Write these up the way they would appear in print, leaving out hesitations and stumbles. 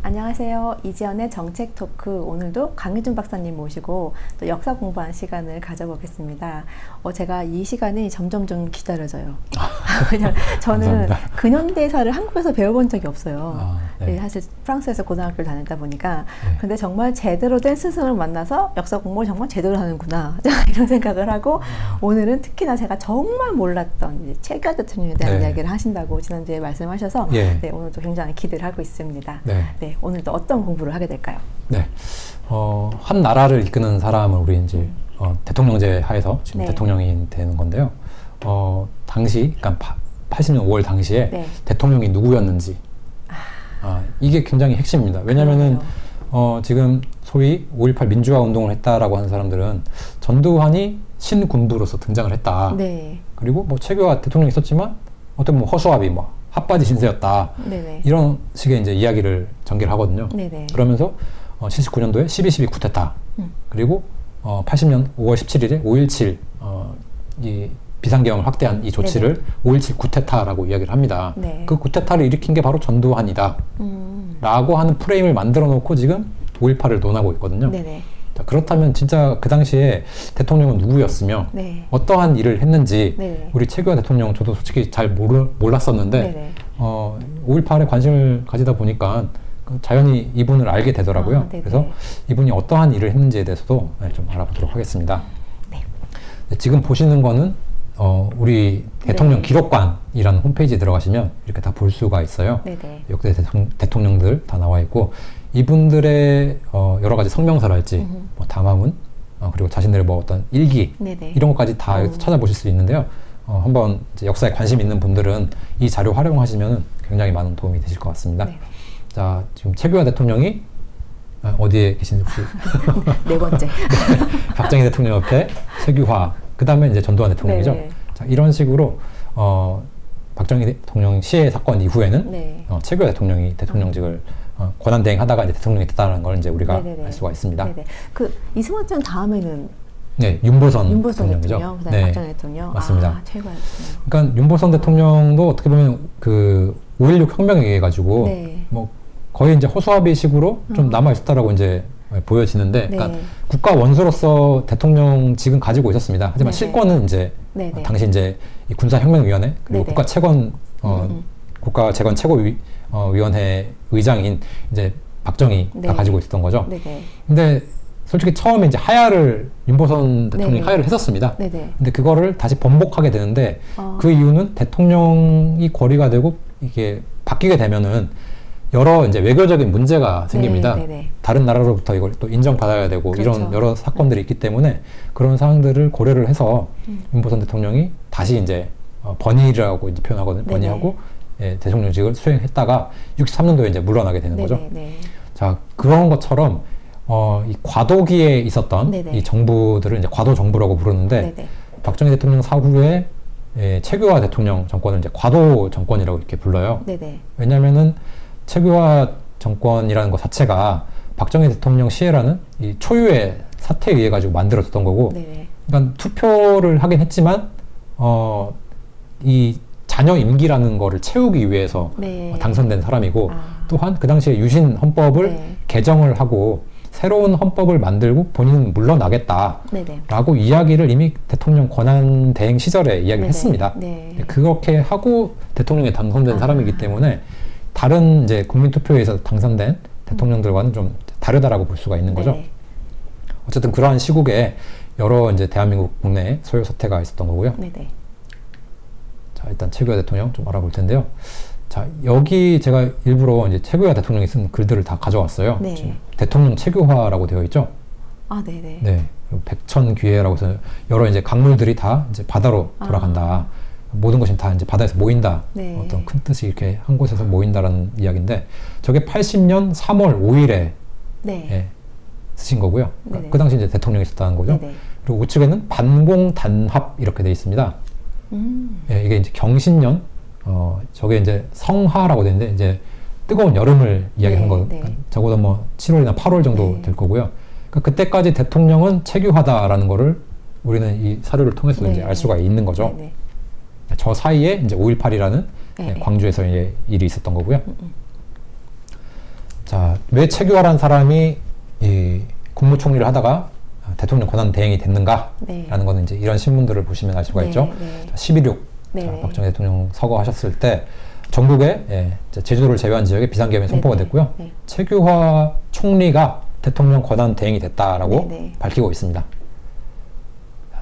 안녕하세요. 이지연의 정책 토크. 오늘도 강유준 박사님 모시고 또 역사 공부하는 시간을 가져보겠습니다. 제가 이 시간이 점점 좀 기다려져요. 왜냐면 저는 근현대사를 한국에서 배워본 적이 없어요. 네. 사실 프랑스에서 고등학교를 다녔다 보니까 근데 정말 제대로 된 스승을 만나서 역사 공부를 정말 제대로 하는구나 이런 생각을 하고 오늘은 특히나 제가 정말 몰랐던 최규하 대통령에 대한 이야기를 하신다고 지난주에 말씀하셔서 네, 오늘도 굉장히 기대를 하고 있습니다. 네, 오늘도 어떤 공부를 하게 될까요? 네, 한 나라를 이끄는 사람을 우리 이제 대통령제 하에서 지금 대통령이 되는 건데요. 당시, 그러니까 80년 5월 당시에 대통령이 누구였는지 이게 굉장히 핵심입니다. 왜냐면은 지금 소위 5.18 민주화 운동을 했다라고 하는 사람들은 전두환이 신군부로서 등장을 했다. 그리고 뭐 최규하 대통령이 있었지만 어떤 뭐 허수아비, 뭐 핫바지 신세였다. 이런 식의 이제 이야기를 전개를 하거든요. 그러면서 79년도에 12.12 쿠데타 그리고 80년 5월 17일에 5.17 이 비상계엄을 확대한 이 조치를 5.17 쿠데타라고 이야기를 합니다. 그 쿠데타를 일으킨 게 바로 전두환이다 라고 하는 프레임을 만들어 놓고 지금 5.18을 논하고 있거든요. 자, 그렇다면 진짜 그 당시에 대통령은 누구였으며 어떠한 일을 했는지 우리 최규하 대통령 저도 솔직히 잘 몰랐었는데 5.18에 관심을 가지다 보니까 자연히 이분을 알게 되더라고요. 그래서 이분이 어떠한 일을 했는지에 대해서도 좀 알아보도록 하겠습니다. 지금 보시는 거는 우리 대통령 기록관이라는 홈페이지에 들어가시면 이렇게 다 볼 수가 있어요. 역대 대통령들 다 나와 있고 이분들의 여러 가지 성명서랄지 뭐 담화문 그리고 자신들의 뭐 어떤 일기 이런 것까지 다 여기서 찾아보실 수 있는데요. 한번 이제 역사에 관심 있는 분들은 이 자료 활용하시면 굉장히 많은 도움이 되실 것 같습니다. 자, 지금 최규하 대통령이 어디에 계신지 혹시 네 번째 박정희 대통령 옆에 최규하, 그 다음에 이제 전두환 대통령이죠. 자, 이런 식으로 박정희 대통령 시해 사건 이후에는 최규하 대통령이 대통령직을 권한대행 하다가 이제 대통령이 됐다는 걸 이제 우리가 알 수가 있습니다. 그 이승만 전 다음에는 윤보선 대통령이죠. 그다음에 박정희 대통령. 맞습니다. 최규하 대통령. 그러니까 윤보선 대통령도 어떻게 보면 그 5.16 혁명에 의해 가지고 뭐 거의 이제 허수아비식으로 좀 남아 있었다라고 이제 보여지는데, 그러니까 국가 원수로서 대통령직은 가지고 있었습니다. 하지만 실권은 이제 당시 이제 이 군사혁명위원회 그리고 국가재건 최고위원회 의장인 이제 박정희가 가지고 있었던 거죠. 근데 솔직히 처음에 이제 하야를 윤보선 대통령이 하야를 했었습니다. 근데 그거를 다시 번복하게 되는데 그 이유는 대통령이 거리가 되고 이게 바뀌게 되면은 여러 이제 외교적인 문제가 생깁니다. 다른 나라로부터 이걸 또 인정받아야 되고 이런 여러 사건들이 있기 때문에 그런 사항들을 고려를 해서 윤보선 대통령이 다시 이제 번이라고 이제 표현하거든요. 번이하고 대통령직을 수행했다가 63년도에 이제 물러나게 되는 거죠. 자, 그런 것처럼 이 과도기에 있었던 이 정부들을 이제 과도 정부라고 부르는데 박정희 대통령 사후에 최규하 대통령 정권을 이제 과도 정권이라고 이렇게 불러요. 왜냐면은 최규하 정권이라는 것 자체가 박정희 대통령 시해라는 이 초유의 사태에 의해 가지고 만들어졌던 거고, 그러니까 투표를 하긴 했지만 이 자녀 임기라는 거를 채우기 위해서 당선된 사람이고, 또한 그 당시에 유신 헌법을 개정을 하고 새로운 헌법을 만들고 본인은 물러나겠다라고 이야기를 이미 대통령 권한 대행 시절에 이야기를 했습니다. 그렇게 하고 대통령에 당선된 사람이기 때문에 다른 이제 국민투표에서 당선된 대통령들과는 좀 다르다라고 볼 수가 있는 거죠. 어쨌든 그러한 시국에 여러 이제 대한민국 국내에 소요 사태가 있었던 거고요. 자, 일단 최규하 대통령 좀 알아볼 텐데요. 자, 여기 제가 일부러 이제 최규하 대통령이 쓴 글들을 다 가져왔어요. 지금 대통령 최규하라고 되어 있죠. 백천귀해라고 해서 여러 이제 강물들이 다 이제 바다로 돌아간다. 모든 것이 다 이제 바다에서 모인다. 어떤 큰 뜻이 이렇게 한 곳에서 모인다라는 이야기인데, 저게 80년 3월 5일에 쓰신 거고요. 그러니까 그 당시 이제 대통령이 있었다는 거죠. 그리고 우측에는 반공단합 이렇게 돼 있습니다. 이게 이제 경신년, 저게 이제 성하라고 돼 있는데 이제 뜨거운 여름을 이야기한 거, 적어도 뭐 7월이나 8월 정도 될 거고요. 그러니까 그때까지 대통령은 최규하다라는 거를 우리는 이 사료를 통해서 이제 알 수가 있는 거죠. 저 사이에 이제 5.18이라는 광주에서 이제 일이 있었던 거고요. 자, 왜 최규하라는 사람이 이 국무총리를 하다가 대통령 권한 대행이 됐는가라는 네. 거는 이제 이런 신문들을 보시면 알 수가 네, 있죠. 네. 11.6 네. 박정희 대통령 서거하셨을 때 전국에 제주도를 제외한 지역에 비상계엄이 선포가 됐고요. 네. 최규하 총리가 대통령 권한 대행이 됐다라고 네. 밝히고 있습니다.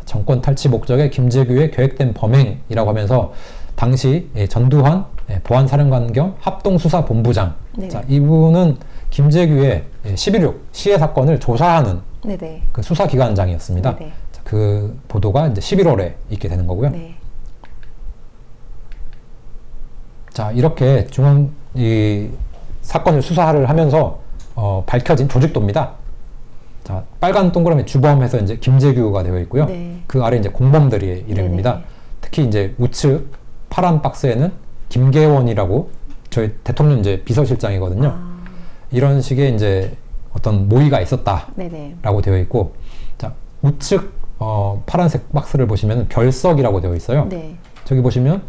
정권 탈취 목적의 김재규의 계획된 범행이라고 하면서 당시 전두환 보안사령관 겸 합동수사본부장, 네. 자, 이분은 김재규의 11.6 시해 사건을 조사하는 네. 그 수사기관장이었습니다. 네. 자, 그 보도가 이제 11월에 있게 되는 거고요. 네. 자, 이렇게 이 사건을 수사를 하면서 밝혀진 조직도입니다. 자, 빨간 동그라미 주범해서 이제 김재규가 되어 있고요. 네. 그 아래 이제 공범들의 이름입니다. 네네. 특히 이제 우측 파란 박스에는 김계원이라고 저희 대통령 이제 비서실장이거든요. 아. 이런 식의 이제 어떤 모의가 있었다라고 네네. 되어 있고, 자, 우측 파란색 박스를 보시면 별석이라고 되어 있어요. 네. 저기 보시면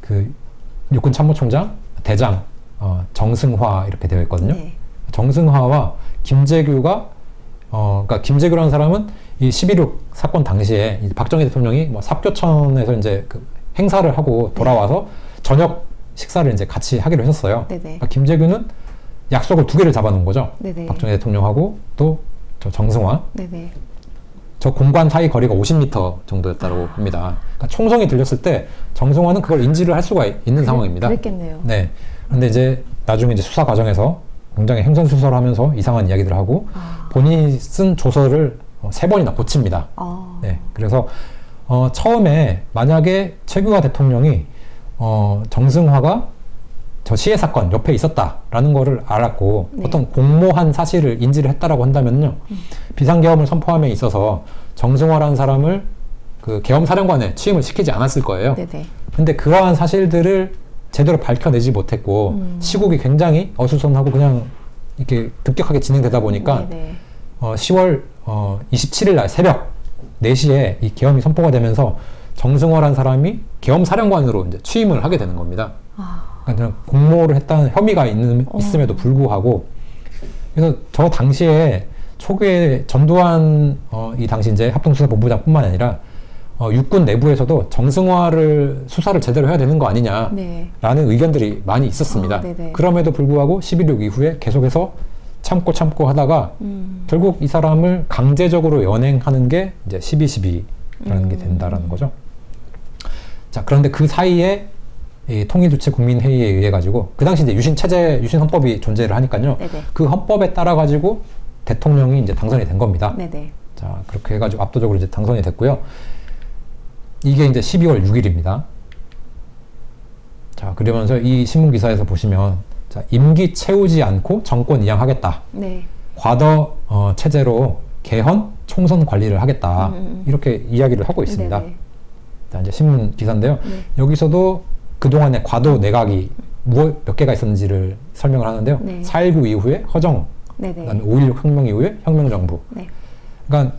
그 육군 참모총장 대장 정승화 이렇게 되어 있거든요. 네. 정승화와 김재규가 그러니까 김재규라는 사람은 이 11.6 사건 당시에 이제 박정희 대통령이 뭐 삽교천에서 이제 그 행사를 하고 돌아와서 저녁 식사를 이제 같이 하기로 했었어요. 네네. 그러니까 김재규는 약속을 2개를 잡아놓은 거죠. 네네. 박정희 대통령하고 또 저 정승화. 네네. 저 공관 사이 거리가 50m 정도였다고 합니다. 그러니까 총성이 들렸을 때 정승화는 그걸 인지를 할 수가 있는 상황입니다. 그랬겠네요. 네. 그런데 이제 나중에 이제 수사 과정에서 굉장히 횡설수설을 하면서 이상한 이야기들을 하고 본인이 쓴 조서를 3번이나 고칩니다. 네. 그래서 처음에 만약에 최규하 대통령이 정승화가 저 시해 사건 옆에 있었다라는 거를 알았고 네. 어떤 공모한 사실을 인지를 했다라고 한다면요. 비상계엄을 선포함에 있어서 정승화라는 사람을 그 계엄사령관에 취임을 시키지 않았을 거예요. 네네. 근데 그러한 사실들을 제대로 밝혀내지 못했고 시국이 굉장히 어수선하고 그냥 이렇게 급격하게 진행되다 보니까 10월 27일 날 새벽 4시에 이 계엄이 선포가 되면서 정승화라는 사람이 계엄사령관으로 이제 취임을 하게 되는 겁니다. 그러니까 공모를 했다는 혐의가 있음에도 불구하고, 그래서 저 당시에 초기에 전두환 이 당시 이제 합동수사본부장뿐만 아니라 육군 내부에서도 정승화를 수사를 제대로 해야 되는 거 아니냐라는 네. 의견들이 많이 있었습니다. 그럼에도 불구하고 11.6 이후에 계속해서 참고 하다가 결국 이 사람을 강제적으로 연행하는 게 이제 12.12라는 게 된다라는 거죠. 자, 그런데 그 사이에 이 통일주체국민회의에 의해 가지고 그 당시 이제 유신 헌법이 존재를 하니까요. 네네. 그 헌법에 따라 가지고 대통령이 이제 당선이 된 겁니다. 네네. 자, 그렇게 해가지고 압도적으로 이제 당선이 됐고요. 이게 이제 12월 6일입니다. 자, 그러면서 이 신문 기사에서 보시면, 자, 임기 채우지 않고 정권 이양하겠다. 네. 과도 체제로 개헌, 총선 관리를 하겠다. 이렇게 이야기를 하고 있습니다. 네네. 자, 이제 신문 기사인데요. 네. 여기서도 그동안의 과도 내각이 몇 개가 있었는지를 설명을 하는데요. 네. 4.19 이후에 허정, 네네. 그다음에 5.16 혁명 이후에 혁명정부. 네. 그러니까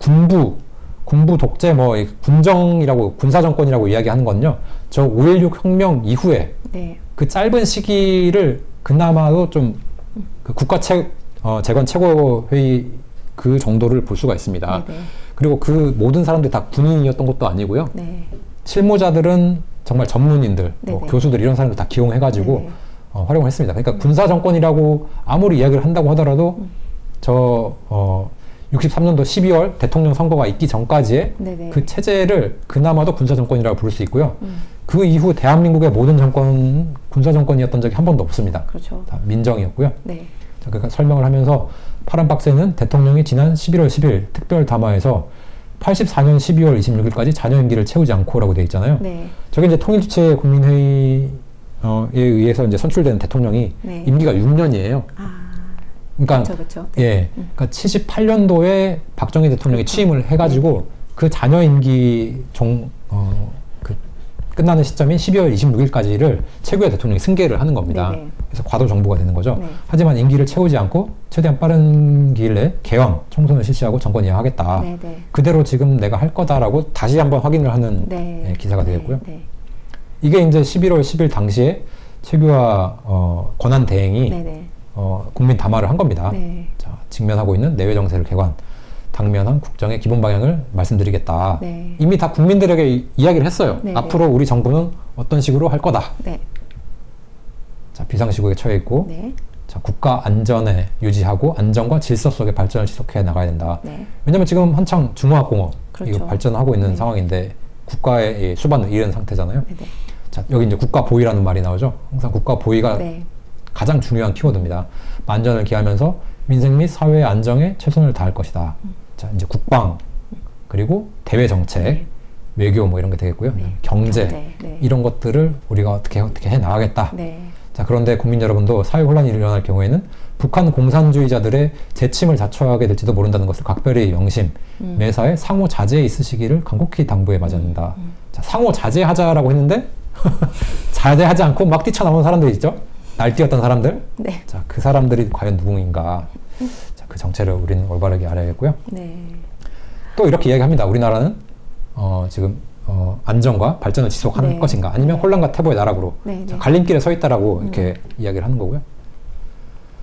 군부 독재, 군정이라고, 군사정권이라고 이야기하는 건요, 저 5.16 혁명 이후에 네. 그 짧은 시기를 그나마도 좀 그 재건 최고회의 그 정도를 볼 수가 있습니다. 네네. 그리고 그 모든 사람들이 다 군인이었던 것도 아니고요. 네. 실무자들은 정말 전문인들, 교수들 이런 사람들 다 기용해가지고 활용을 했습니다. 그러니까 군사정권이라고 아무리 이야기를 한다고 하더라도 저 63년도 12월 대통령 선거가 있기 전까지의 네네. 그 체제를 그나마도 군사정권이라고 부를 수 있고요. 그 이후 대한민국의 모든 정권은 군사정권이었던 적이 한 번도 없습니다. 그렇죠. 다 민정이었고요. 네. 자, 그러니까 설명을 하면서 파란 박스에는 대통령이 지난 11월 10일 특별 담화에서 84년 12월 26일까지 자녀 임기를 채우지 않고라고 되어 있잖아요. 네. 저게 이제 통일주체 국민회의에 의해서 이제 선출된 대통령이 네. 임기가 6년이에요. 그러니까 그렇죠. 예, 그러니까 78년도에 박정희 대통령이 취임을 해가지고 그 자녀 임기 끝나는 시점인 12월 26일까지를 최규하 대통령이 승계를 하는 겁니다. 네네. 그래서 과도 정부가 되는 거죠. 네. 하지만 임기를 채우지 않고 최대한 빠른 기일 내에 개헌, 총선을 실시하고 정권 이양하겠다. 네네. 그대로 지금 내가 할 거다라고 다시 한번 확인을 하는 네. 기사가 되겠고요. 네. 이게 이제 11월 10일 당시에 최규하 권한 대행이 네네. 국민 담화를 한 겁니다. 네. 자, 직면하고 있는 내외 정세를 개관, 당면한 국정의 기본 방향을 말씀드리겠다. 네. 이미 다 국민들에게 이야기를 했어요. 네. 앞으로 우리 정부는 어떤 식으로 할 거다. 네. 자, 비상시국에 처해 있고, 네. 자, 국가 안전에 유지하고 안정과 질서 속의 발전을 지속해 나가야 된다. 네. 왜냐면 지금 한창 중화학공업 그렇죠. 이거 발전하고 있는 네. 상황인데 국가의 수반을 잃은 상태잖아요. 네. 네. 자, 여기 이제 국가 보위라는 말이 나오죠. 항상 국가 보위가 네. 가장 중요한 키워드입니다. 만전을 기하면서 민생 및 사회의 안정에 최선을 다할 것이다. 자, 이제 국방, 그리고 대외 정책, 네. 외교 뭐 이런 게 되겠고요. 네. 경제, 네. 이런 것들을 우리가 어떻게 해 나가겠다. 네. 자, 그런데 국민 여러분도 사회 혼란이 일어날 경우에는 북한 공산주의자들의 재침을 자초하게 될지도 모른다는 것을 각별히 명심, 매사에 상호 자제에 있으시기를 간곡히 당부해 마셔야 된다. 자, 상호 자제하자라고 했는데 자제하지 않고 막 뛰쳐나온 사람들 있죠? 날뛰었던 사람들. 네. 자, 그 사람들이 과연 누구인가? 자, 그 정체를 우리는 올바르게 알아야겠고요. 네. 또 이렇게 이야기합니다. 우리나라는 지금 안정과 발전을 지속하는 네. 것인가, 아니면 혼란과 태보의 나락으로 네. 자, 갈림길에 서 있다라고 이렇게 이야기를 하는 거고요.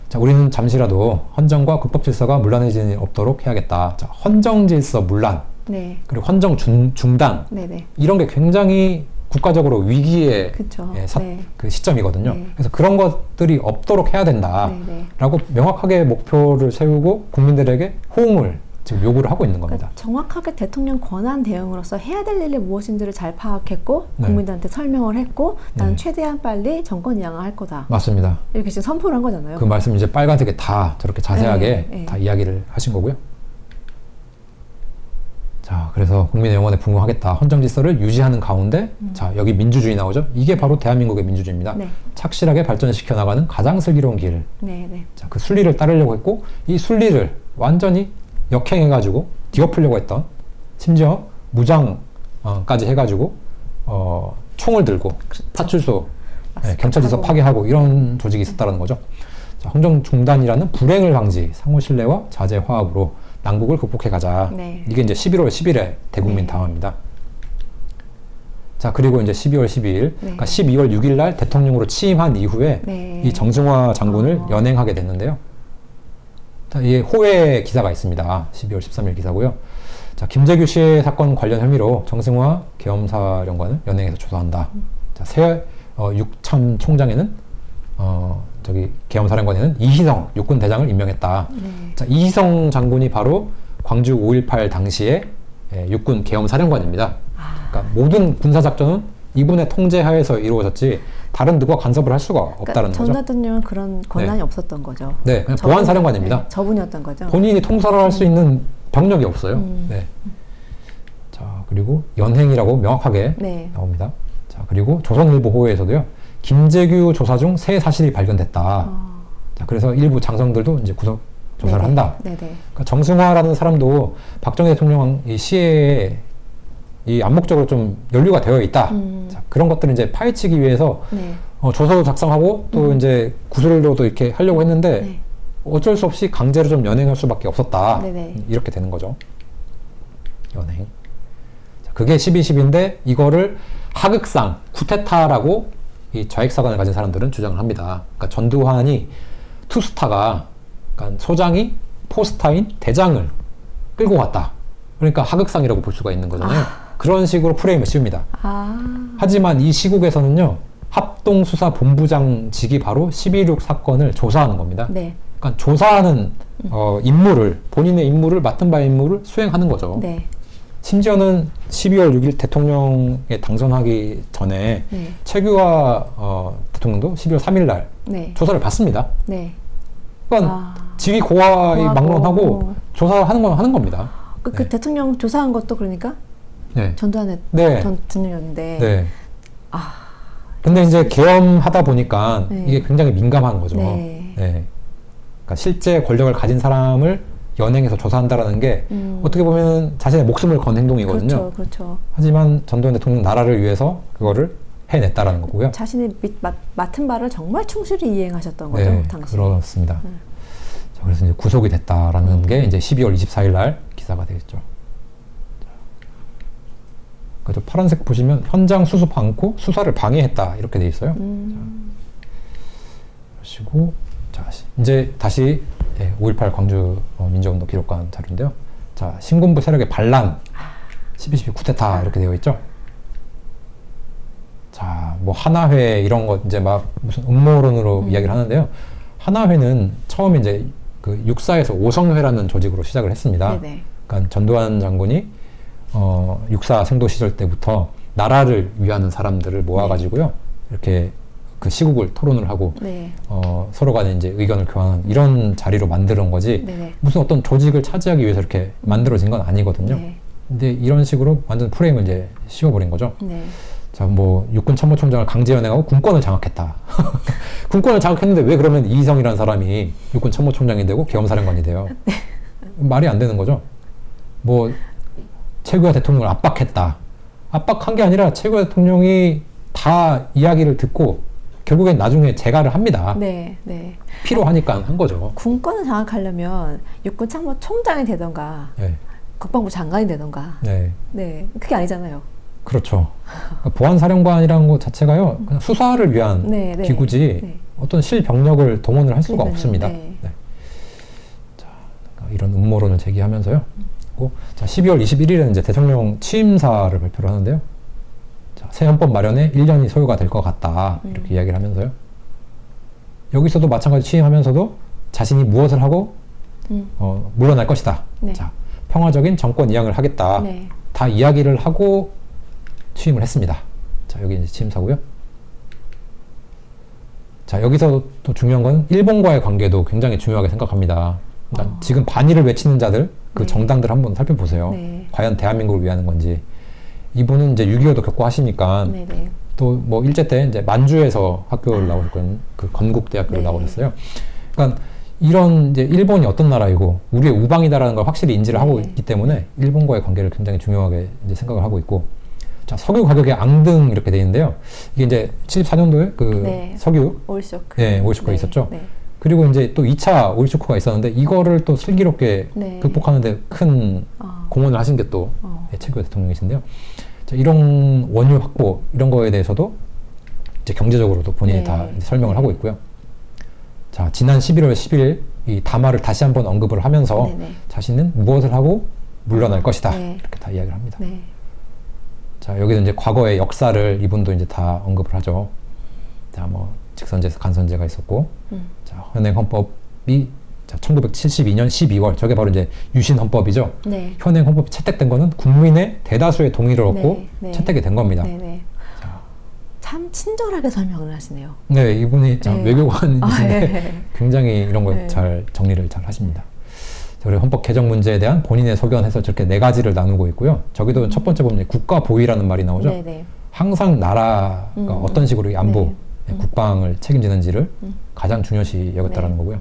자, 우리는 잠시라도 헌정과 국법 질서가 문란해지는 일 없도록 해야겠다. 자, 헌정 질서 문란, 네. 그리고 헌정 중단, 네. 이런 게 굉장히 국가적으로 위기의 그쵸. 네. 그 시점이거든요. 네. 그래서 그런 것들이 없도록 해야 된다라고 네. 명확하게 목표를 세우고 국민들에게 호응을 지금 요구를 하고 있는 겁니다. 그러니까 정확하게 대통령 권한 대응으로서 해야 될 일이 무엇인지를 잘 파악했고 네. 국민들한테 설명을 했고 나는 네. 최대한 빨리 정권 이양을 할 거다. 맞습니다. 이렇게 지금 선포를 한 거잖아요. 그 말씀 이제 빨간색에 다 저렇게 자세하게 네. 다 이야기를 하신 거고요. 자, 그래서 국민의 영혼에 부응하겠다. 헌정 질서를 유지하는 가운데, 자, 여기 민주주의 나오죠? 이게 바로 대한민국의 민주주의입니다. 네. 착실하게 발전시켜 나가는 가장 슬기로운 길. 네. 자, 그 순리를 따르려고 했고, 이 순리를 완전히 역행해가지고 뒤엎으려고 했던, 심지어 무장까지 해가지고 총을 들고 그렇죠. 파출소, 맞습니다. 경찰지서 파괴하고 이런 조직이 있었다는 거죠. 자, 헌정 중단이라는 불행을 방지, 상호 신뢰와 자제 화합으로 난국을 극복해 가자. 네. 이게 이제 11월 10일에 대국민 담화입니다. 자, 그리고 이제 12월 12일, 그러니까 12월 6일 날 대통령으로 취임한 이후에 이 정승화 장군을 연행하게 됐는데요. 자, 이 호외 기사가 있습니다. 12월 13일 기사고요. 자, 김재규 씨의 사건 관련 혐의로 정승화 계엄사령관을 연행해서 조사한다. 자, 새 육참 총장에는 저기 계엄사령관에는 이희성 육군 대장을 임명했다. 자, 이희성 장군이 바로 광주 5.18 당시에 육군 계엄사령관입니다. 그러니까 모든 군사작전은 이분의 통제하에서 이루어졌지 다른 누가 간섭을 할 수가 없다는 전 거죠. 대통령은 그런 권한이 네. 없었던 거죠. 네, 그냥 보안사령관입니다. 네, 저분이었던 거죠. 본인이 통솔을 할 수 있는 병력이 없어요. 네. 자, 그리고 연행이라고 명확하게 네. 나옵니다. 자, 그리고 조선일보 호에서도요. 김재규 조사 중 새 사실이 발견됐다. 자, 그래서 일부 장성들도 이제 구속 조사를 한다. 그러니까 정승화라는 사람도 박정희 대통령 이 시해에 이 암묵적으로 좀 연루가 되어 있다. 자, 그런 것들을 이제 파헤치기 위해서 조서도 작성하고 또 이제 구술로도 이렇게 하려고 했는데 어쩔 수 없이 강제로 좀 연행할 수밖에 없었다. 이렇게 되는 거죠. 연행. 자, 그게 12.12인데 이거를 하극상, 쿠데타라고 이 좌익사관을 가진 사람들은 주장을 합니다. 그러니까 전두환이 투스타가, 그러니까 소장이 포스타인 대장을 끌고 갔다. 그러니까 하극상이라고 볼 수가 있는 거잖아요. 그런 식으로 프레임을 씌웁니다. 하지만 이 시국에서는요, 합동수사본부장직이 바로 12.16 사건을 조사하는 겁니다. 그러니까 조사하는 임무를, 본인의 임무를, 맡은 바의 임무를 수행하는 거죠. 심지어는 12월 6일 대통령에 당선하기 전에 최규하 대통령도 12월 3일 날 조사를 받습니다. 그러니까 지위 고하에 막론하고 조사하는 건 하는 겁니다. 그 대통령 조사한 것도 그러니까 전두환의 전 대통령이었는데. 근데 이제 계엄하다 보니까 이게 굉장히 민감한 거죠. 그러니까 실제 권력을 가진 사람을 연행해서 조사한다라는 게 어떻게 보면 자신의 목숨을 건 행동이거든요. 그렇죠. 하지만 전두환 대통령 나라를 위해서 그거를 해냈다라는 거고요. 자신이 맡은 바를 정말 충실히 이행하셨던 거죠, 당시. 그렇습니다. 자, 그래서 이제 구속이 됐다라는 게 이제 12월 24일 날 기사가 되겠죠. 그래서 파란색 보시면 현장 수습 않고 수사를 방해했다 이렇게 돼 있어요. 그러시고 자, 자, 이제 다시 5.18 광주 민주운동 기록관 자료인데요. 자, 신군부 세력의 반란, 12.12 쿠데타 이렇게 되어 있죠. 자, 뭐 하나회 이런 거 이제 막 무슨 음모론으로 이야기를 하는데요. 하나회는 처음에 이제 그 육사에서 오성회라는 조직으로 시작을 했습니다. 네네. 그러니까 전두환 장군이 육사 생도 시절 때부터 나라를 위하는 사람들을 모아가지고요. 이렇게 그 시국을 토론을 하고 네. 서로 간에 이제 의견을 교환하는 이런 자리로 만드는 거지 네네. 무슨 어떤 조직을 차지하기 위해서 이렇게 만들어진 건 아니거든요. 네. 근데 이런 식으로 완전 프레임을 이제 씌워버린 거죠. 네. 자, 뭐 육군 참모총장을 강제 연행하고 군권을 장악했다. 군권을 장악했는데 왜 그러면 이희성이라는 사람이 육군 참모총장이 되고 계엄사령관이 돼요? 말이 안 되는 거죠. 뭐 최규하 대통령을 압박했다. 압박한 게 아니라 최규하 대통령이 다 이야기를 듣고 결국엔 나중에 재가를 합니다. 네, 네. 필요하니까 한 거죠. 군권을 장악하려면 육군 참모총장이 되던가 네. 국방부 장관이 되던가 네. 네, 그게 아니잖아요. 그렇죠. 보안사령관이라는 것 자체가요, 그냥 수사를 위한 네, 네. 기구지 네. 어떤 실병력을 동원을 할 수가 없습니다. 네. 네. 자, 이런 음모론을 제기하면서요. 자, 12월 21일에는 이제 대통령 취임사를 발표를 하는데요. 자, 새 헌법 마련에 1년이 소요가 될 것 같다. 이렇게 이야기를 하면서요. 여기서도 마찬가지 취임하면서도 자신이 무엇을 하고 물러날 것이다. 네. 자, 평화적인 정권 이양을 하겠다. 네. 다 이야기를 하고 취임을 했습니다. 자, 여기 이제 취임사고요. 자, 여기서 또 중요한 건 일본과의 관계도 굉장히 중요하게 생각합니다. 그러니까 지금 반일을 외치는 자들, 그 네. 정당들 한번 살펴보세요. 네. 과연 대한민국을 위하는 건지. 이분은 이제 6.25도 겪고 하시니까 네, 네. 또 뭐 일제 때 이제 만주에서 학교를 나오셨거든요. 그 건국대학교를 네. 나오셨어요. 그러니까 이런 이제 일본이 어떤 나라이고 우리의 우방이다라는 걸 확실히 인지를 네. 하고 있기 때문에 일본과의 관계를 굉장히 중요하게 이제 생각을 하고 있고. 자, 석유 가격의 앙등 이렇게 돼 있는데요. 이게 이제 74년도에 그 네. 석유 오일 쇼크. 네, 오일 쇼크가 네. 있었죠. 네. 그리고 이제 또 2차 오일 쇼크가 있었는데 이거를 또 슬기롭게 네. 극복하는 데 큰 공헌을 하신 게 또 최규하 대통령이신데요. 자, 이런 원유 확보 이런 거에 대해서도 이제 경제적으로도 본인이 네. 다 설명을 하고 있고요. 자, 지난 11월 10일 이 담화를 다시 한번 언급을 하면서 네네. 자신은 무엇을 하고 물러날 것이다. 네. 이렇게 다 이야기를 합니다. 네. 자, 여기서 이제 과거의 역사를 이분도 이제 다 언급을 하죠. 자, 뭐 직선제에서 간선제가 있었고, 자, 현행 헌법이 자, 1972년 12월 저게 바로 이제 유신 헌법이죠. 네. 현행 헌법이 채택된 거는 국민의 대다수의 동의를 얻고 네, 네. 채택이 된 겁니다. 네, 네. 자. 참 친절하게 설명을 하시네요. 네, 이분이 참 네. 외교관이신데 네. 굉장히 이런 걸 잘 정리를 잘 하십니다. 그리고 헌법 개정 문제에 대한 본인의 소견해서 저렇게 4가지를 나누고 있고요. 저기도 첫 번째 보면 국가 보위라는 말이 나오죠. 네네. 항상 나라가 어떤 식으로 안보, 네. 국방을 책임지는지를 가장 중요시 여겼다라는 네. 거고요.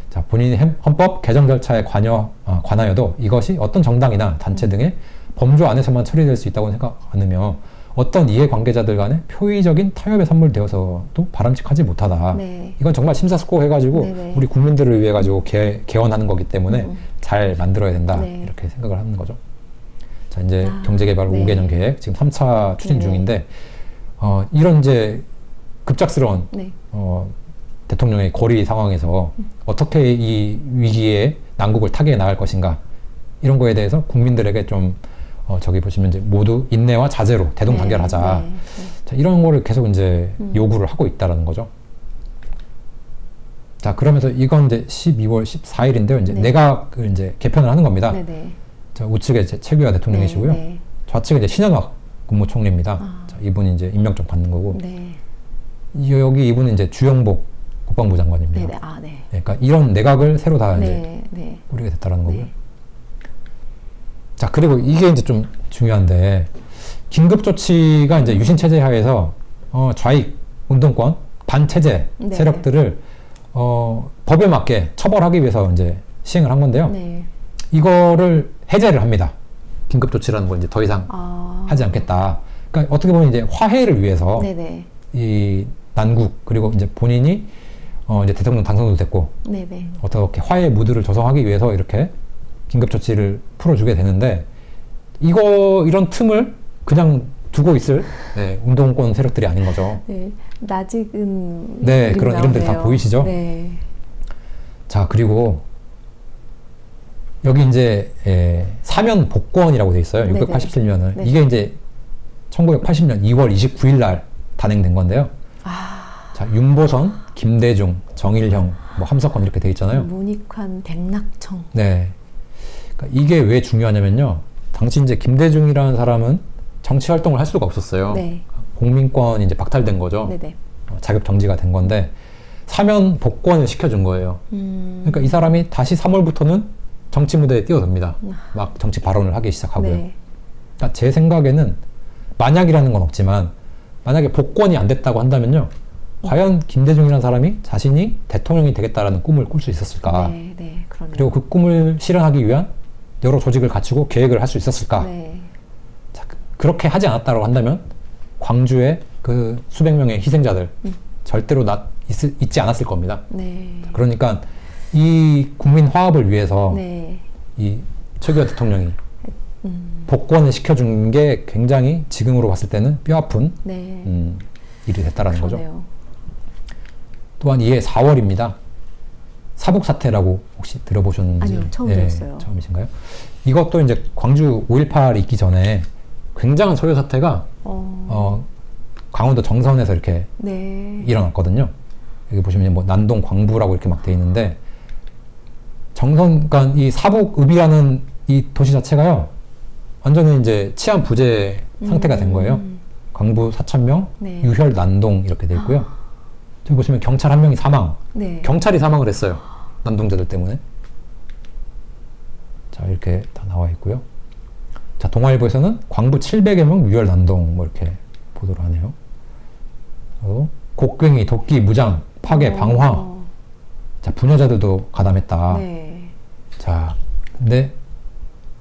자, 본인이 헌법 개정 절차에 관하여도 이것이 어떤 정당이나 단체 등의 범주 안에서만 처리될 수 있다고 생각 않으며 어떤 이해관계자들 간에 표의적인 타협에 선물되어서도 바람직하지 못하다. 네. 이건 정말 심사숙고 해가지고 네네. 우리 국민들을 위해 가지고 개헌하는 거기 때문에 잘 만들어야 된다. 네. 이렇게 생각을 하는 거죠. 자, 이제 경제개발 네. 5개년 계획 지금 3차 추진 중인데 이런 이제 급작스러운 네. 대통령의 거리 상황에서 어떻게 이 위기에 난국을 타개해 나갈 것인가 이런 거에 대해서 국민들에게 좀 저기 보시면 이제 모두 인내와 자제로 대동단결하자. 네, 네, 네. 자, 이런 거를 계속 이제 요구를 하고 있다라는 거죠. 자, 그러면서 이건 이제 12월 14일인데요. 이제 네. 내각을 이제 개편을 하는 겁니다. 네, 네. 자, 우측에 이제 최규하 대통령이시고요. 네, 네. 좌측에 이제 신현학 국무총리입니다. 자, 이분이 이제 임명장 받는 거고. 네. 여기 이분은 이제 주영복 국방부 장관입니다. 네, 네. 아, 네. 그러니까 이런 내각을 새로 다 이제 꾸리게 됐다라는 거고요. 네. 자, 그리고 이게 이제 좀 중요한데, 긴급조치가 이제 유신체제 하에서, 좌익, 운동권, 반체제 네. 세력들을, 법에 맞게 처벌하기 위해서 이제 시행을 한 건데요. 네. 이거를 해제를 합니다. 긴급조치라는 걸 이제 더 이상 하지 않겠다. 그러니까 어떻게 보면 이제 화해를 위해서, 네네. 이 난국, 그리고 이제 본인이, 이제 대통령 당선도 됐고, 네네. 어떻게 화해 무드를 조성하기 위해서 이렇게 긴급조치를 풀어주게 되는데 이런 틈을 그냥 두고 있을 네, 운동권 세력들이 아닌 거죠. 네, 낯익은 네, 그런 나오네요. 이름들 다 보이시죠? 네. 자, 그리고 여기 이제 사면 복권이라고 돼 있어요. 687년을. 네. 이게 이제 1980년 2월 29일 날 단행된 건데요. 자, 윤보선, 김대중, 정일형, 뭐 함석헌 이렇게 돼 있잖아요. 문익환, 백낙청. 네. 그러니까 이게 왜 중요하냐면요. 당시 이제 김대중이라는 사람은 정치 활동을 할 수가 없었어요. 네. 공민권이 이제 박탈된 거죠. 네네. 자격 정지가 된 건데 사면 복권을 시켜준 거예요. 그러니까 이 사람이 다시 3월부터는 정치 무대에 뛰어듭니다. 막 정치 발언을 하기 시작하고요. 네. 그러니까 제 생각에는 만약이라는 건 없지만 만약에 복권이 안 됐다고 한다면요. 과연 김대중이라는 사람이 자신이 대통령이 되겠다라는 꿈을 꿀 수 있었을까? 네, 네, 그리고 그 꿈을 실현하기 위한 여러 조직을 갖추고 계획을 할 수 있었을까? 네. 자, 그렇게 하지 않았다고 한다면 광주의 그 수백 명의 희생자들 절대로 있지 않았을 겁니다. 네. 그러니까 이 국민 화합을 위해서 네. 이 최규하 대통령이 복권을 시켜준 게 굉장히 지금으로 봤을 때는 뼈아픈 네. 일이 됐다라는 그러네요. 거죠. 또한 이해 4월입니다. 사북사태라고 혹시 들어보셨는지? 아니요, 처음 들었어요. 처음이신가요? 이것도 이제 광주 5.18이 있기 전에 굉장한 소요 사태가 강원도 정선에서 이렇게 네. 일어났거든요. 여기 보시면 뭐 난동 광부라고 이렇게 막 돼 있는데 정선, 그러니까 이 사북읍이라는 이 도시 자체가요 완전히 이제 치안 부재 상태가 된 거예요. 광부 4,000명, 네. 유혈 난동 이렇게 돼 있고요. 저기 보시면 경찰 1명이 사망. 네. 경찰이 사망을 했어요. 난동자들 때문에. 자, 이렇게 다 나와 있고요. 자, 동아일보에서는 광부 700여 명 유혈 난동 뭐 이렇게 보도를 하네요. 곡괭이, 도끼, 무장, 파괴, 방화. 자, 부녀자들도 가담했다. 네. 자, 근데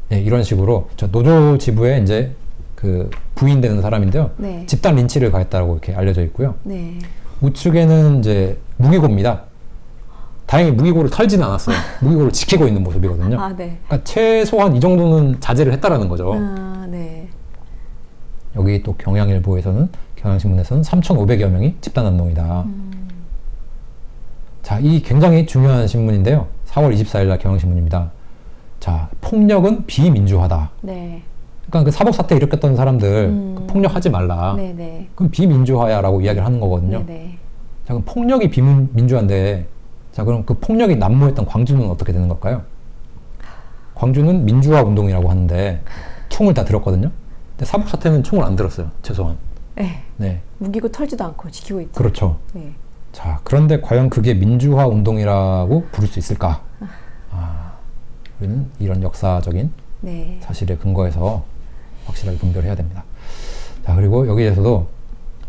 네, 이런 식으로 저 노조 지부에 이제 그 부인되는 사람인데요. 네. 집단 린치를 가했다고 이렇게 알려져 있고요. 네. 우측에는 이제 무기고입니다. 다행히 무기고를 털지는 않았어요. 무기고를 지키고 있는 모습이거든요. 아, 네. 그러니까 최소한 이 정도는 자제를 했다라는 거죠. 아, 네. 여기 또 경향일보에서는 경향신문에서는 3,500여 명이 집단난동이다. 자, 이 굉장히 중요한 신문인데요. 4월 24일 날 경향신문입니다. 자, 폭력은 비민주화다. 네. 그러니까 그 사법사태 일으켰던 사람들 그 폭력하지 말라. 네네. 그럼 비민주화야라고 이야기를 하는 거거든요. 네네. 자, 그럼 폭력이 비민주화인데 자, 그럼 그 폭력이 난무했던 광주는 어떻게 되는 걸까요? 광주는 민주화 운동이라고 하는데 총을 다 들었거든요. 근데 사법사태는 총을 안 들었어요. 최소한. 네. 네. 무기고 털지도 않고 지키고 있죠. 그렇죠. 네. 자, 그런데 과연 그게 민주화 운동이라고 부를 수 있을까? 우리는 이런 역사적인 네. 사실에 근거해서 확실하게 분별해야 됩니다. 자, 그리고 여기에서도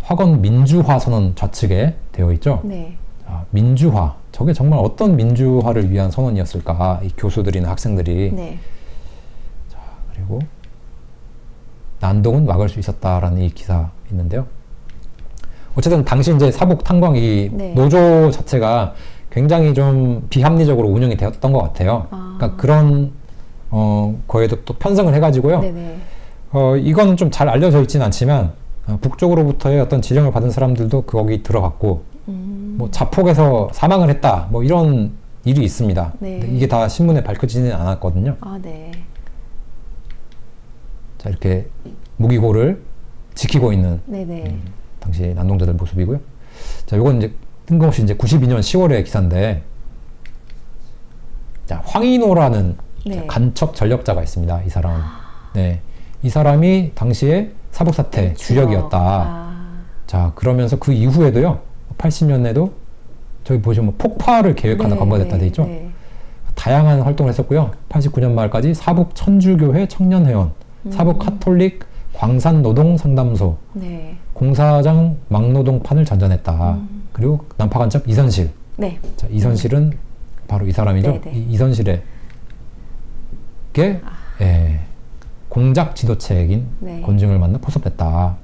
화건 민주화 선언 좌측에 되어 있죠. 네. 자, 민주화. 저게 정말 어떤 민주화를 위한 선언이었을까? 이 교수들이나 학생들이. 네. 자, 그리고 난동은 막을 수 있었다라는 이 기사 있는데요. 어쨌든 당시 이제 사북 탄광 이 네. 노조 자체가 굉장히 좀 비합리적으로 운영이 되었던 것 같아요. 그러니까 그런 거에도 또 편성을 해가지고요. 네네. 이거는 좀 잘 알려져 있지는 않지만 북쪽으로부터의 어떤 지령을 받은 사람들도 거기 들어갔고 뭐 자폭해서 사망을 했다 뭐 이런 일이 있습니다. 네. 근데 이게 다 신문에 밝혀지지는 않았거든요. 아, 네. 자, 이렇게 무기고를 지키고 있는 당시 난동자들 모습이고요. 자, 요건 이제 뜬금없이 이제 92년 10월의 기사인데, 자, 황인호라는 네. 간첩 전력자가 있습니다. 이 사람. 네. 이 사람이 당시에 사북사태 주역이었다. 자, 그러면서 그 이후에도요, 80년에도 저기 보시면 폭파를 계획하다 네, 검거됐다 돼 있죠. 네. 다양한 활동을 했었고요. 89년 말까지 사북 천주교회 청년회원, 사북 카톨릭 광산노동상담소, 네. 공사장 막노동판을 전전했다. 그리고 난파간첩 이선실. 네. 자, 이선실은 바로 이 사람이죠. 이선실에게 공작 지도체액인 네. 권증을 만나 포섭했다.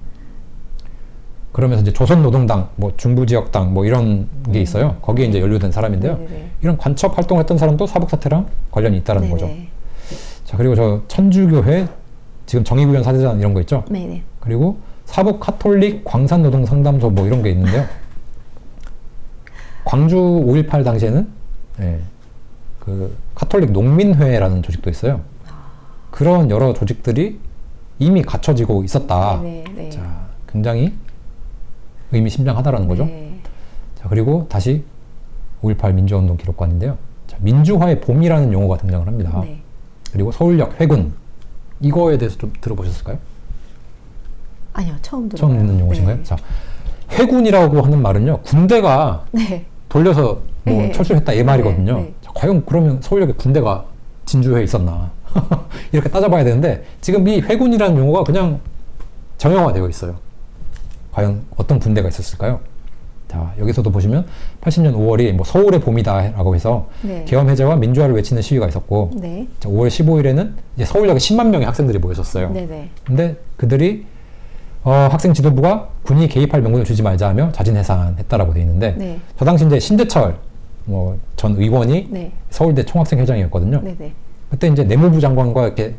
그러면서 이제 조선노동당, 뭐 중부지역당, 뭐 이런 게 있어요. 거기에 이제 연루된 사람인데요. 네네. 이런 간첩 활동했던 사람도 사북사태랑 관련이 있다는 거죠. 자, 그리고 저 천주교회 지금 정의구현 사제단 이런 거 있죠. 네네. 그리고 사북 카톨릭 광산노동상담소 뭐 이런 게 있는데요. 광주 5.18 당시에는 예, 그 카톨릭 농민회라는 조직도 있어요. 그런 여러 조직들이 이미 갖춰지고 있었다. 네, 네. 자, 굉장히 의미심장하다라는 거죠. 네. 자, 그리고 다시 5.18 민주화운동 기록관인데요. 자, 민주화의 봄이라는 용어가 등장을 합니다. 네. 그리고 서울역 회군, 이거에 대해서 좀 들어보셨을까요? 아니요, 처음 들어요. 처음 듣는 용어신가요? 네. 자, 회군이라고 하는 말은요, 군대가 네. 돌려서 뭐 네. 철수했다 이 말이거든요. 네. 자, 과연 그러면 서울역에 군대가 진주해 있었나? 이렇게 따져봐야 되는데 지금 이 회군이라는 용어가 그냥 정형화되어 있어요. 과연 어떤 군대가 있었을까요? 자, 여기서도 보시면 80년 5월이 뭐 서울의 봄이다라고 해서 네. 계엄 해제와 민주화를 외치는 시위가 있었고, 네. 자, 5월 15일에는 이제 서울역에 10만 명의 학생들이 모였었어요. 네네. 근데 그들이 학생 지도부가 군이 개입할 명분을 주지 말자 하며 자진 해산했다라고 돼 있는데, 네. 저 당시 이제 신대철 뭐 전 의원이 네. 서울대 총학생회장이었거든요. 네네. 그때 이제 내무부 장관과 이렇게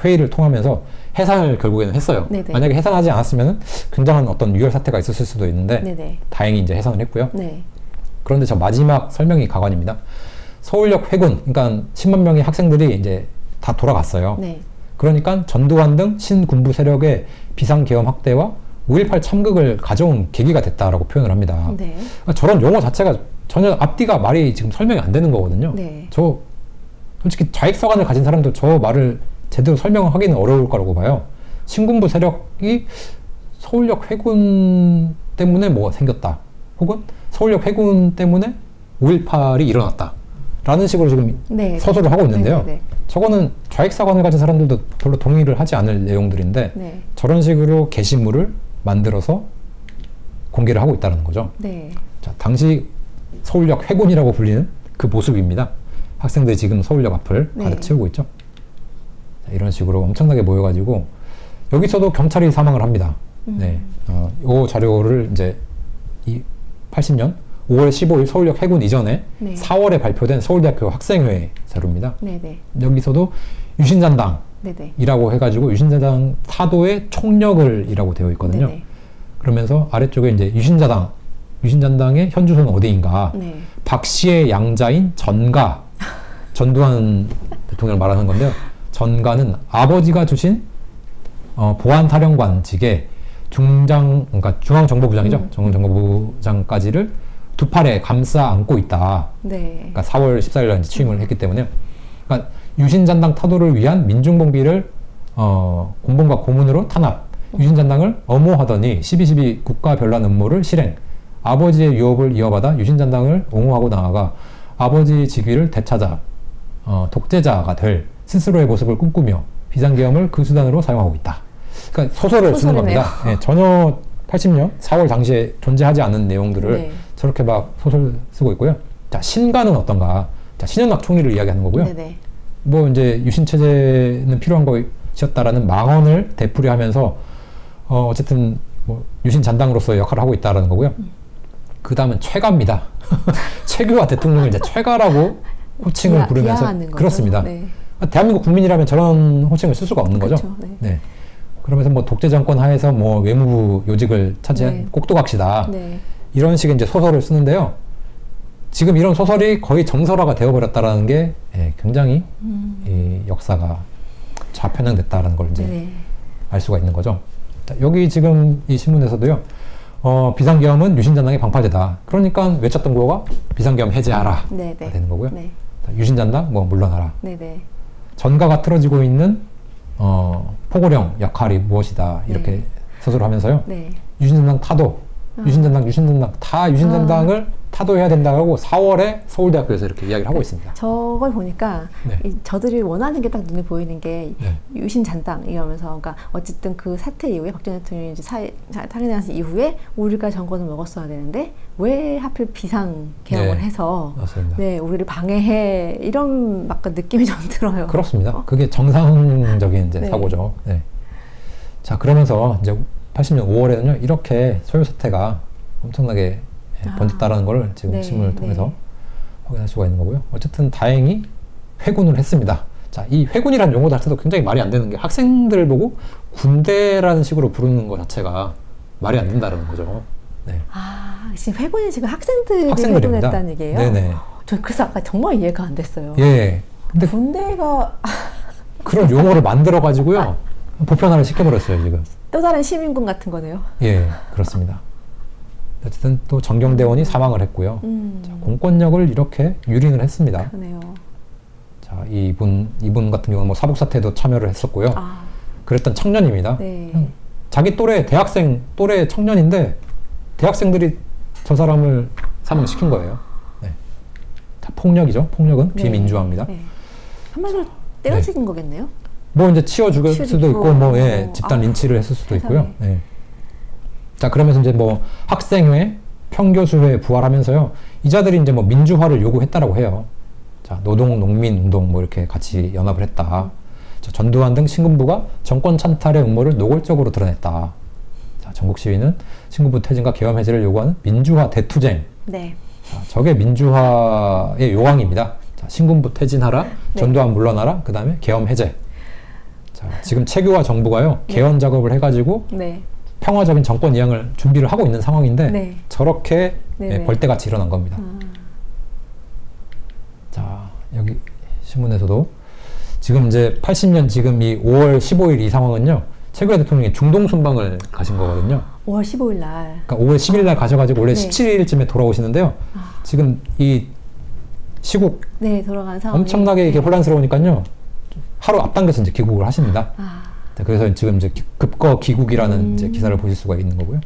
회의를 통하면서 해산을 결국에는 했어요. 네네. 만약에 해산하지 않았으면 굉장한 어떤 유혈 사태가 있었을 수도 있는데 네네. 다행히 이제 해산을 했고요. 네. 그런데 저 마지막 설명이 가관입니다. 서울역 회군, 그러니까 10만 명의 학생들이 이제 다 돌아갔어요. 네. 그러니까 전두환 등 신군부 세력의 비상계엄 확대와 5.18 참극을 가져온 계기가 됐다라고 표현을 합니다. 네. 그러니까 저런 용어 자체가 전혀 앞뒤가 말이 지금 설명이 안 되는 거거든요. 네. 저 솔직히 좌익서관을 가진 사람도 저 말을 제대로 설명하기는 어려울 거라고 봐요. 신군부 세력이 서울역 회군 때문에 뭐가 생겼다. 혹은 서울역 회군 때문에 5.18이 일어났다. 라는 식으로 지금 네. 서술을 하고 있는데요. 네네네. 저거는 좌익사관을 가진 사람들도 별로 동의를 하지 않을 내용들인데 네. 저런 식으로 게시물을 만들어서 공개를 하고 있다는 거죠. 네. 자, 당시 서울역 회군이라고 불리는 그 모습입니다. 학생들이 지금 서울역 앞을 네. 가득 채우고 있죠. 자, 이런 식으로 엄청나게 모여가지고 여기서도 경찰이 사망을 합니다. 네, 이 자료를 이제 80년 5월 15일 서울역 해군 이전에 네. 4월에 발표된 서울대학교 학생회 자료입니다. 네네. 여기서도 유신잔당이라고 네네. 해가지고 유신잔당 사도의 총력을이라고 되어 있거든요. 네네. 그러면서 아래쪽에 이제 유신잔당의 현주소는 어디인가? 네. 박씨의 양자인 전가, 전두환 대통령을 말하는 건데요. 전가는 아버지가 주신 보안사령관직의 그러니까 중앙정보부장이죠. 중앙정보부장까지를 두 팔에 감싸 안고 있다. 네. 그러니까 4월 14일 날 취임을 했기 때문에, 그러니까 유신잔당 타도를 위한 민중봉기를 공범과 고문으로 탄압, 유신잔당을 엄호하더니 12.12 국가변란 음모를 실행, 아버지의 유업을 이어받아 유신잔당을 옹호하고 나아가 아버지 직위를 되찾아 독재자가 될 스스로의 모습을 꿈꾸며 비상계엄을 그 수단으로 사용하고 있다. 그러니까 소설을 쓰는 겁니다. 네, 전혀 80년 4월 당시에 존재하지 않은 내용들을 네. 저렇게 막 소설 쓰고 있고요. 자, 신가는 어떤가? 자, 신현락 총리를 이야기하는 거고요. 네네. 뭐 이제 유신체제는 필요한 것이었다라는 망언을 되풀이하면서 어쨌든 뭐 유신잔당으로서의 역할을 하고 있다라는 거고요. 그 다음은 최가입니다. 최규하 대통령을 이제 최가라고 호칭을 부르면서 그렇습니다. 네. 대한민국 국민이라면 저런 호칭을 쓸 수가 없는 그렇죠. 거죠. 네. 네. 그러면서 뭐 독재 정권 하에서 뭐 외무부 요직을 차지한 네. 꼭두각시다. 네. 이런 식의 이제 소설을 쓰는데요. 지금 이런 소설이 거의 정설화가 되어버렸다라는 게 굉장히 이 역사가 좌편향됐다라는 걸 이제 네. 알 수가 있는 거죠. 자, 여기 지금 이 신문에서도요. 비상계엄은 유신잔당의 방파제다. 그러니까 외쳤던 구호가 비상계엄 해제하라. 네. 네. 되는 거고요. 네. 자, 유신잔당 뭐 물러나라. 네네. 전가가 틀어지고 있는 포고령 역할이 무엇이다. 이렇게 네. 서술을 하면서요. 네. 유신잔당 타도, 유신잔당 다 유신잔당을 타도해야 된다고 4월에 서울대학교에서 이렇게 이야기를 하고 있습니다. 저걸 보니까 네. 저들이 원하는 게 딱 눈에 보이는 게 네. 유신잔당 이러면서, 그러니까 어쨌든 그 사태 이후에 박정희 대통령이 이제 탄핵한 이후에 우리가 정권을 먹었어야 되는데 왜 하필 비상계엄을 네. 해서 맞습니다. 네, 우리를 방해해, 이런 막 느낌이 좀 들어요. 그렇습니다. 그게 정상적인 이제 네. 사고죠. 네. 자, 그러면서 이제 80년 5월에는요, 이렇게 소요 사태가 엄청나게 번졌다라는 걸 지금 네, 신문을 통해서 네. 확인할 수가 있는 거고요. 어쨌든 다행히 회군을 했습니다. 자, 이 회군이라는 용어 자체도 굉장히 말이 안 되는 게 학생들을 보고 군대라는 식으로 부르는 것 자체가 말이 안 된다는 거죠. 네. 아, 지금 회군이 지금 학생들이 학생들입니다. 회군했다는 얘기예요? 네네. 저 그래서 아까 정말 이해가 안 됐어요. 예. 근데 군대가 그런 용어를 만들어 가지고요 보편화를 시켜버렸어요 지금. 또 다른 시민군 같은 거네요. 예, 그렇습니다. 어쨌든 또 정경대원이 사망을 했고요. 자, 공권력을 이렇게 유린을 했습니다. 그러네요. 자, 이분 같은 경우는 뭐 사북사태에도 참여를 했었고요. 아, 그랬던 청년입니다. 네. 자기 또래 대학생 또래 청년인데 대학생들이 저 사람을 사망시킨 거예요. 네. 자, 폭력이죠. 폭력은 네. 비민주화입니다. 네. 한마디로 때려 죽인 거겠네요. 뭐 이제 치워 죽일 수도 있고 뭐 예, 집단 린치를 했을 수도 있고요. 네. 자, 그러면서 이제 뭐 학생회, 평교수회 부활하면서요. 이 자들이 이제 뭐 민주화를 요구했다라고 해요. 자, 노동, 농민 운동 뭐 이렇게 같이 연합을 했다. 자, 전두환 등 신군부가 정권 찬탈의 음모를 노골적으로 드러냈다. 자, 전국 시위는 신군부 퇴진과 계엄 해제를 요구하는 민주화 대투쟁. 네. 자, 저게 민주화의 요항입니다. 자, 신군부 퇴진하라, 네. 전두환 물러나라, 그 다음에 계엄 해제. 자, 지금 최규화 정부가요, 개헌 작업을 해가지고 네. 평화적인 정권 이양을 준비를 하고 있는 상황인데 네. 저렇게 네네. 벌떼같이 일어난 겁니다. 자, 여기 신문에서도 지금 이제 80년 지금 이 5월 15일 이 상황은요, 최규하 대통령이 중동 순방을 가신 거거든요. 5월 15일 날. 그러니까 5월 10일 날 가셔가지고 원래 네. 17일쯤에 돌아오시는데요. 지금 이 시국 네, 돌아간 상황. 엄청나게 이렇게 혼란스러우니까요. 하루 앞당겨서 이제 귀국을 하십니다. 아. 네, 그래서 지금 이제 급거 귀국이라는 이제 기사를 보실 수가 있는 거고요.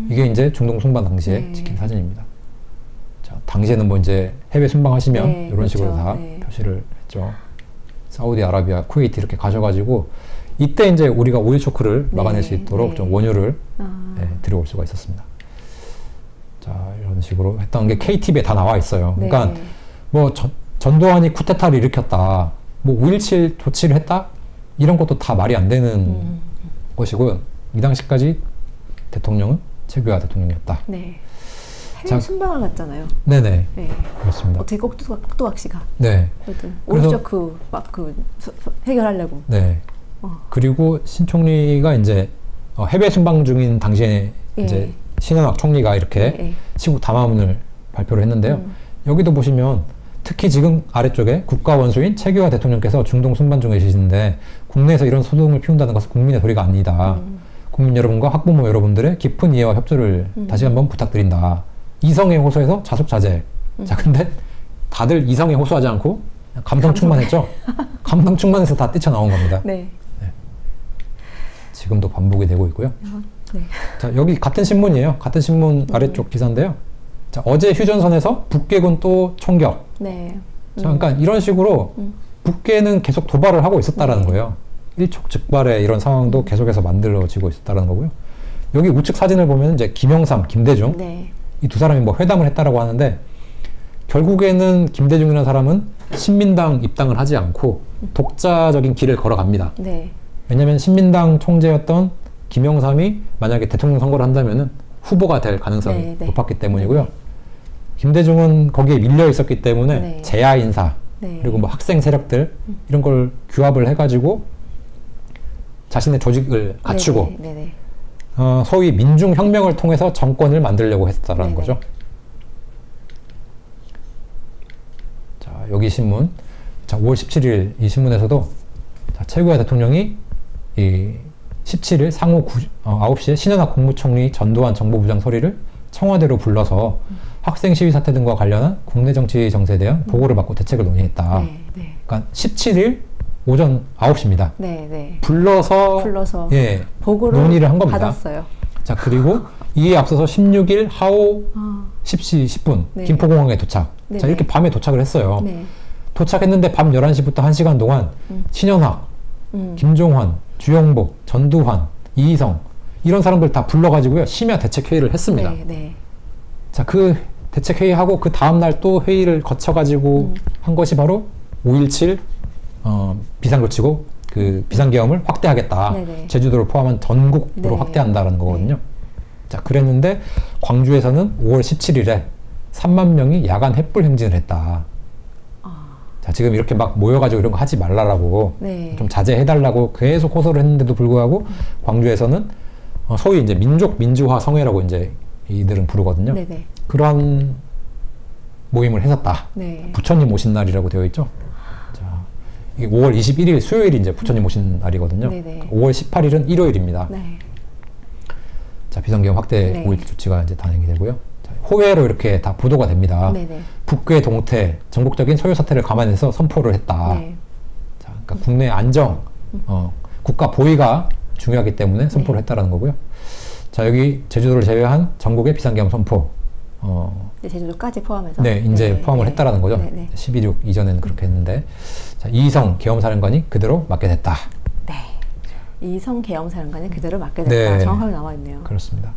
이게 이제 중동 순방 당시에 네. 찍힌 사진입니다. 자, 당시에는 뭐 이제 해외 순방하시면 네, 이런 그렇죠. 식으로 다 네. 표시를 했죠. 사우디아라비아, 쿠웨이트 이렇게 가셔가지고 이때 이제 우리가 오일 쇼크를 막아낼 수 있도록 네. 좀 원유를 아. 들여올 수가 있었습니다. 자, 이런 식으로 했던 게 KTV에 다 나와 있어요. 네. 그러니까 뭐 전두환이 쿠데타를 일으켰다, 뭐 5.17 조치를 했다, 이런 것도 다 말이 안 되는 것이고요. 이 당시까지 대통령은 최규하 대통령이었다. 네. 해외 자, 순방을 갔잖아요. 네네. 네. 그렇습니다. 어떻게 꼭두각 씨가. 네. 오히려 해결하려고. 네. 그리고 신총리가 이제 해외 순방 중인 당시에 예. 이제 신현학 총리가 이렇게 예. 시국 담화문을 발표를 했는데요. 여기도 보시면 특히 지금 아래쪽에 국가 원수인 최규하 대통령께서 중동 순방 중에 계시는데 국내에서 이런 소동을 피운다는 것은 국민의 도리가 아니다. 국민 여러분과 학부모 여러분들의 깊은 이해와 협조를 다시 한번 부탁드린다. 이성에 호소해서 자숙자재. 자, 근데 다들 이성에 호소하지 않고 감성 충만했죠? 감성 충만해서 다 뛰쳐나온 겁니다. 네. 지금도 반복이 되고 있고요. 네. 자, 여기 같은 신문이에요. 같은 신문 아래쪽 기사인데요. 자, 어제 휴전선에서 북괴군 또 총격. 네. 자, 그러니까 이런 식으로 북괴는 계속 도발을 하고 있었다라는 거예요. 일촉즉발의 이런 상황도 계속해서 만들어지고 있었다는 거고요. 여기 우측 사진을 보면 이제 김영삼, 김대중 네. 이 두 사람이 뭐 회담을 했다라고 하는데 결국에는 김대중이라는 사람은 신민당 입당을 하지 않고 독자적인 길을 걸어갑니다. 네. 왜냐하면 신민당 총재였던 김영삼이 만약에 대통령 선거를 한다면은 후보가 될 가능성이 높았기 때문이고요. 김대중은 거기에 밀려 있었기 때문에 재야 인사 그리고 뭐 학생 세력들 이런 걸 규합을 해가지고 자신의 조직을 갖추고 소위 민중혁명을 통해서 정권을 만들려고 했다라는 거죠. 자, 여기 신문. 자, 5월 17일 이 신문에서도 자, 최규하 대통령이 이 17일 상호 9시에 신현학 국무총리 전두환 정보부장 소리를 청와대로 불러서 학생 시위 사태 등과 관련한 국내 정치 정세에 대한 보고를 받고 대책을 논의했다. 그러니까 17일 오전 9시입니다. 불러서 예, 보고를 논의를 한 겁니다. 받았어요. 자, 그리고 이에 앞서서 16일 하오 10시 10분 김포공항에 도착. 자, 이렇게 밤에 도착을 했어요. 도착했는데 밤 11시부터 1시간 동안 신현학, 김종환, 주영복, 전두환, 이희성 이런 사람들 다 불러가지고요 심야 대책회의를 했습니다. 자, 그 대책회의하고 그 다음날 또 회의를 거쳐가지고 한 것이 바로 5.17 비상조치고 그 비상계엄을 확대하겠다. 제주도를 포함한 전국으로 확대한다라는 거거든요. 자, 그랬는데 광주에서는 5월 17일에 3만 명이 야간 횃불 행진을 했다. 자, 자, 지금 이렇게 막 모여가지고 이런 거 하지 말라라고 네. 좀 자제해달라고 계속 호소를 했는데도 불구하고 광주에서는 소위 이제 민족 민주화 성회라고 이제 이들은 부르거든요. 네네. 그러한 모임을 했었다. 네. 부처님 오신 날이라고 되어 있죠. 자, 이게 5월 21일 수요일이 이제 부처님 오신 날이거든요. 네네. 5월 18일은 일요일입니다. 네. 자, 비상계엄 확대 네. 5.18 조치가 이제 단행이 되고요. 자, 호외로 이렇게 다 보도가 됩니다. 네네. 북괴 동태, 전국적인 소요 사태를 감안해서 선포를 했다. 네. 자, 그러니까 국내 안정, 국가 보위가 중요하기 때문에 선포를 했다라는 거고요. 자, 여기 제주도를 제외한 전국의 비상계엄 선포. 제주도까지 포함해서. 네, 이제 네. 포함을 네. 했다라는 거죠. 네. 12.6 이전에는 그렇게 했는데, 자, 이성 계엄사령관이 그대로 맡게 됐다. 네. 이성 계엄사령관이 그대로 맡게 됐다. 네. 정확하게 나와 있네요. 그렇습니다.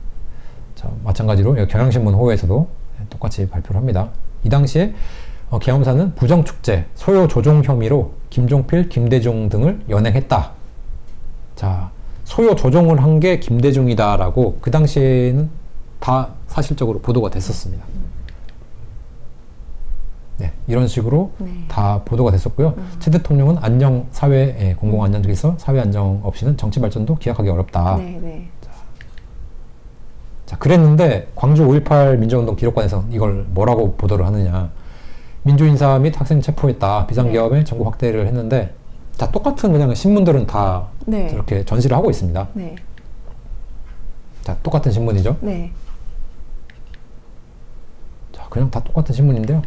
자, 마찬가지로 경향신문 호에서도 똑같이 발표를 합니다. 이 당시에 계엄사는 부정축제, 소요 조종 혐의로 김종필, 김대중 등을 연행했다. 자, 소요 조종을 한 게 김대중이다라고 그 당시에는 다 사실적으로 보도가 됐었습니다. 네, 이런 식으로 네. 다 보도가 됐었고요. 최 대통령은 안녕 사회, 공공 안정에서 사회 안정 없이는 정치 발전도 기약하기 어렵다. 네, 네. 자, 그랬는데 광주 5.18 민주운동 기록관에서 이걸 뭐라고 보도를 하느냐. 민주인사 및 학생 체포했다. 비상계엄의 전국 확대를 했는데, 자, 똑같은 그냥 신문들은 다 네. 이렇게 전시를 하고 있습니다. 네. 자, 똑같은 신문이죠. 네. 자, 그냥 다 똑같은 신문인데요.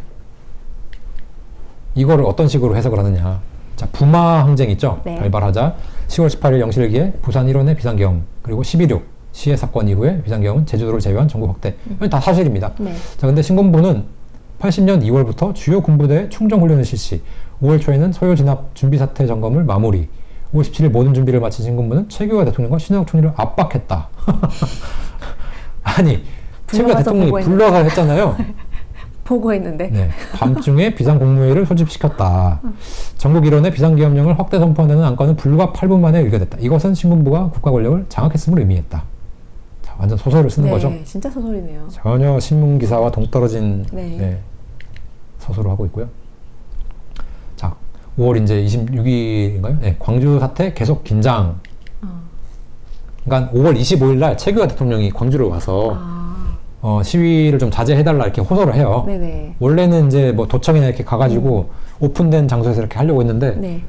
이거를 어떤 식으로 해석을 하느냐. 자, 부마 항쟁 있죠? 네. 발발하자 10월 18일 영실기에 부산 1원의 비상계엄, 그리고 12.6 시해 사건 이후에 비상계엄은 제주도를 제외한 전국 확대. 이건 다 사실입니다. 네. 자, 근데 신군부는 80년 2월부터 주요 군부대의 충정훈련을 실시, 5월 초에는 소요 진압 준비 사태 점검을 마무리, 5월 17일 모든 준비를 마친 신군부는 최규하 대통령과 신현욱 총리를 압박했다. 아니, 최규하 대통령이 불러가 했잖아요. 보고했는데. 네, 밤중에 비상국무회의를 소집시켰다. 전국 일원의 비상계엄령을 확대 선포하는 안건은 불과 8분 만에 의결됐다. 이것은 신군부가 국가 권력을 장악했음을 의미했다. 자, 완전 소설을 쓰는 거죠. 진짜 소설이네요. 전혀 신문 기사와 동떨어진 네. 서술을 하고 있고요. 자, 5월 이제 26일인가요? 네, 광주 사태 계속 긴장. 그러니까 5월 25일 날 최규하 대통령이 광주를 와서 시위를 좀 자제해달라 이렇게 호소를 해요. 네네. 원래는 이제 뭐 도청이나 이렇게 가가지고 오픈된 장소에서 이렇게 하려고 했는데, 네.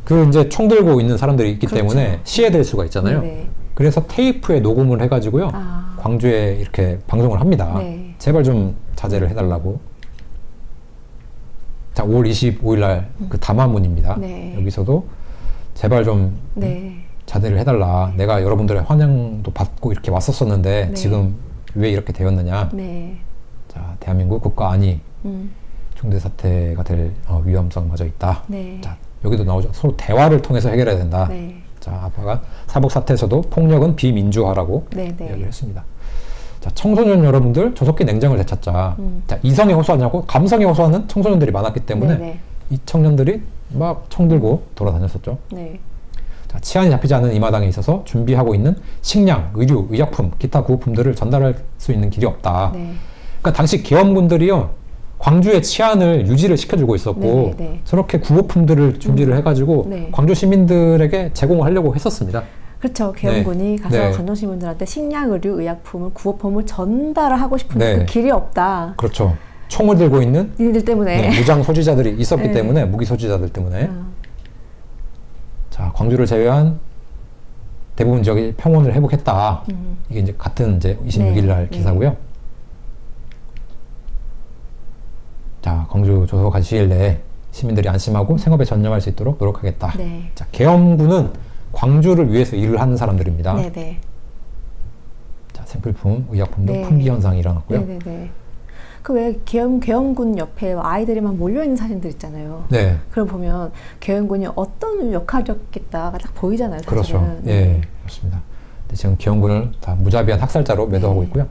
그 이제 총 들고 있는 사람들이 있기 그렇죠. 때문에 시해될 수가 있잖아요. 네네. 그래서 테이프에 녹음을 해가지고요. 광주에 이렇게 방송을 합니다. 네. 제발 좀 자제를 해달라고. 자, 5월 25일 날 그 담화문입니다. 네. 여기서도 제발 좀 네. 자제를 해달라. 내가 여러분들의 환영도 받고 이렇게 왔었었는데 네. 지금 왜 이렇게 되었느냐. 네. 자, 대한민국 국가 안이 중대 사태가 될 위험성마저 있다. 네. 자, 여기도 나오죠. 서로 대화를 통해서 해결해야 된다. 네. 자, 아빠가 사복 사태에서도 폭력은 비민주화라고 네. 네. 이야기를 했습니다. 자, 청소년 여러분들 조속히 냉정을 되찾자. 자, 이성에 호소하냐고 감성에 호소하는 청소년들이 많았기 때문에 네. 이 청년들이 막 총 들고 돌아다녔었죠. 네. 자, 치안이 잡히지 않은 이 마당에 있어서 준비하고 있는 식량, 의류, 의약품, 기타 구호품들을 전달할 수 있는 길이 없다. 네. 그러니까 당시 계엄군들이요, 광주의 치안을 유지를 시켜주고 있었고, 네. 저렇게 구호품들을 준비를 해가지고 네. 광주 시민들에게 제공을 하려고 했었습니다. 그렇죠. 계엄군이 가서 네. 광주 시민들한테 식량, 의류, 의약품을, 구호품을 전달을 하고 싶은데 네. 그 길이 없다. 그렇죠. 총을 들고 있는 니네들 때문에. 무장 소지자들이 있었기 네. 때문에, 무기 소지자들 때문에. 자, 광주를 제외한 대부분 지역이 평온을 회복했다. 이게 이제 같은 이제 26일 날 기사고요. 자, 광주 조서 가시일 내에 시민들이 안심하고 생업에 전념할 수 있도록 노력하겠다. 네. 자, 계엄군은 광주를 위해서 일을 하는 사람들입니다. 네네. 자, 생필품, 의약품도 네. 품귀 현상이 일어났고요. 네네네. 그 왜 계엄군 옆에 아이들이 막 몰려있는 사진들 있잖아요. 네. 그럼 보면 계엄군이 어떤 역할이었겠다가 딱 보이잖아요. 사실은. 그렇죠. 네. 예, 그렇습니다. 근데 지금 계엄군을 다 무자비한 학살자로 매도하고 네. 있고요.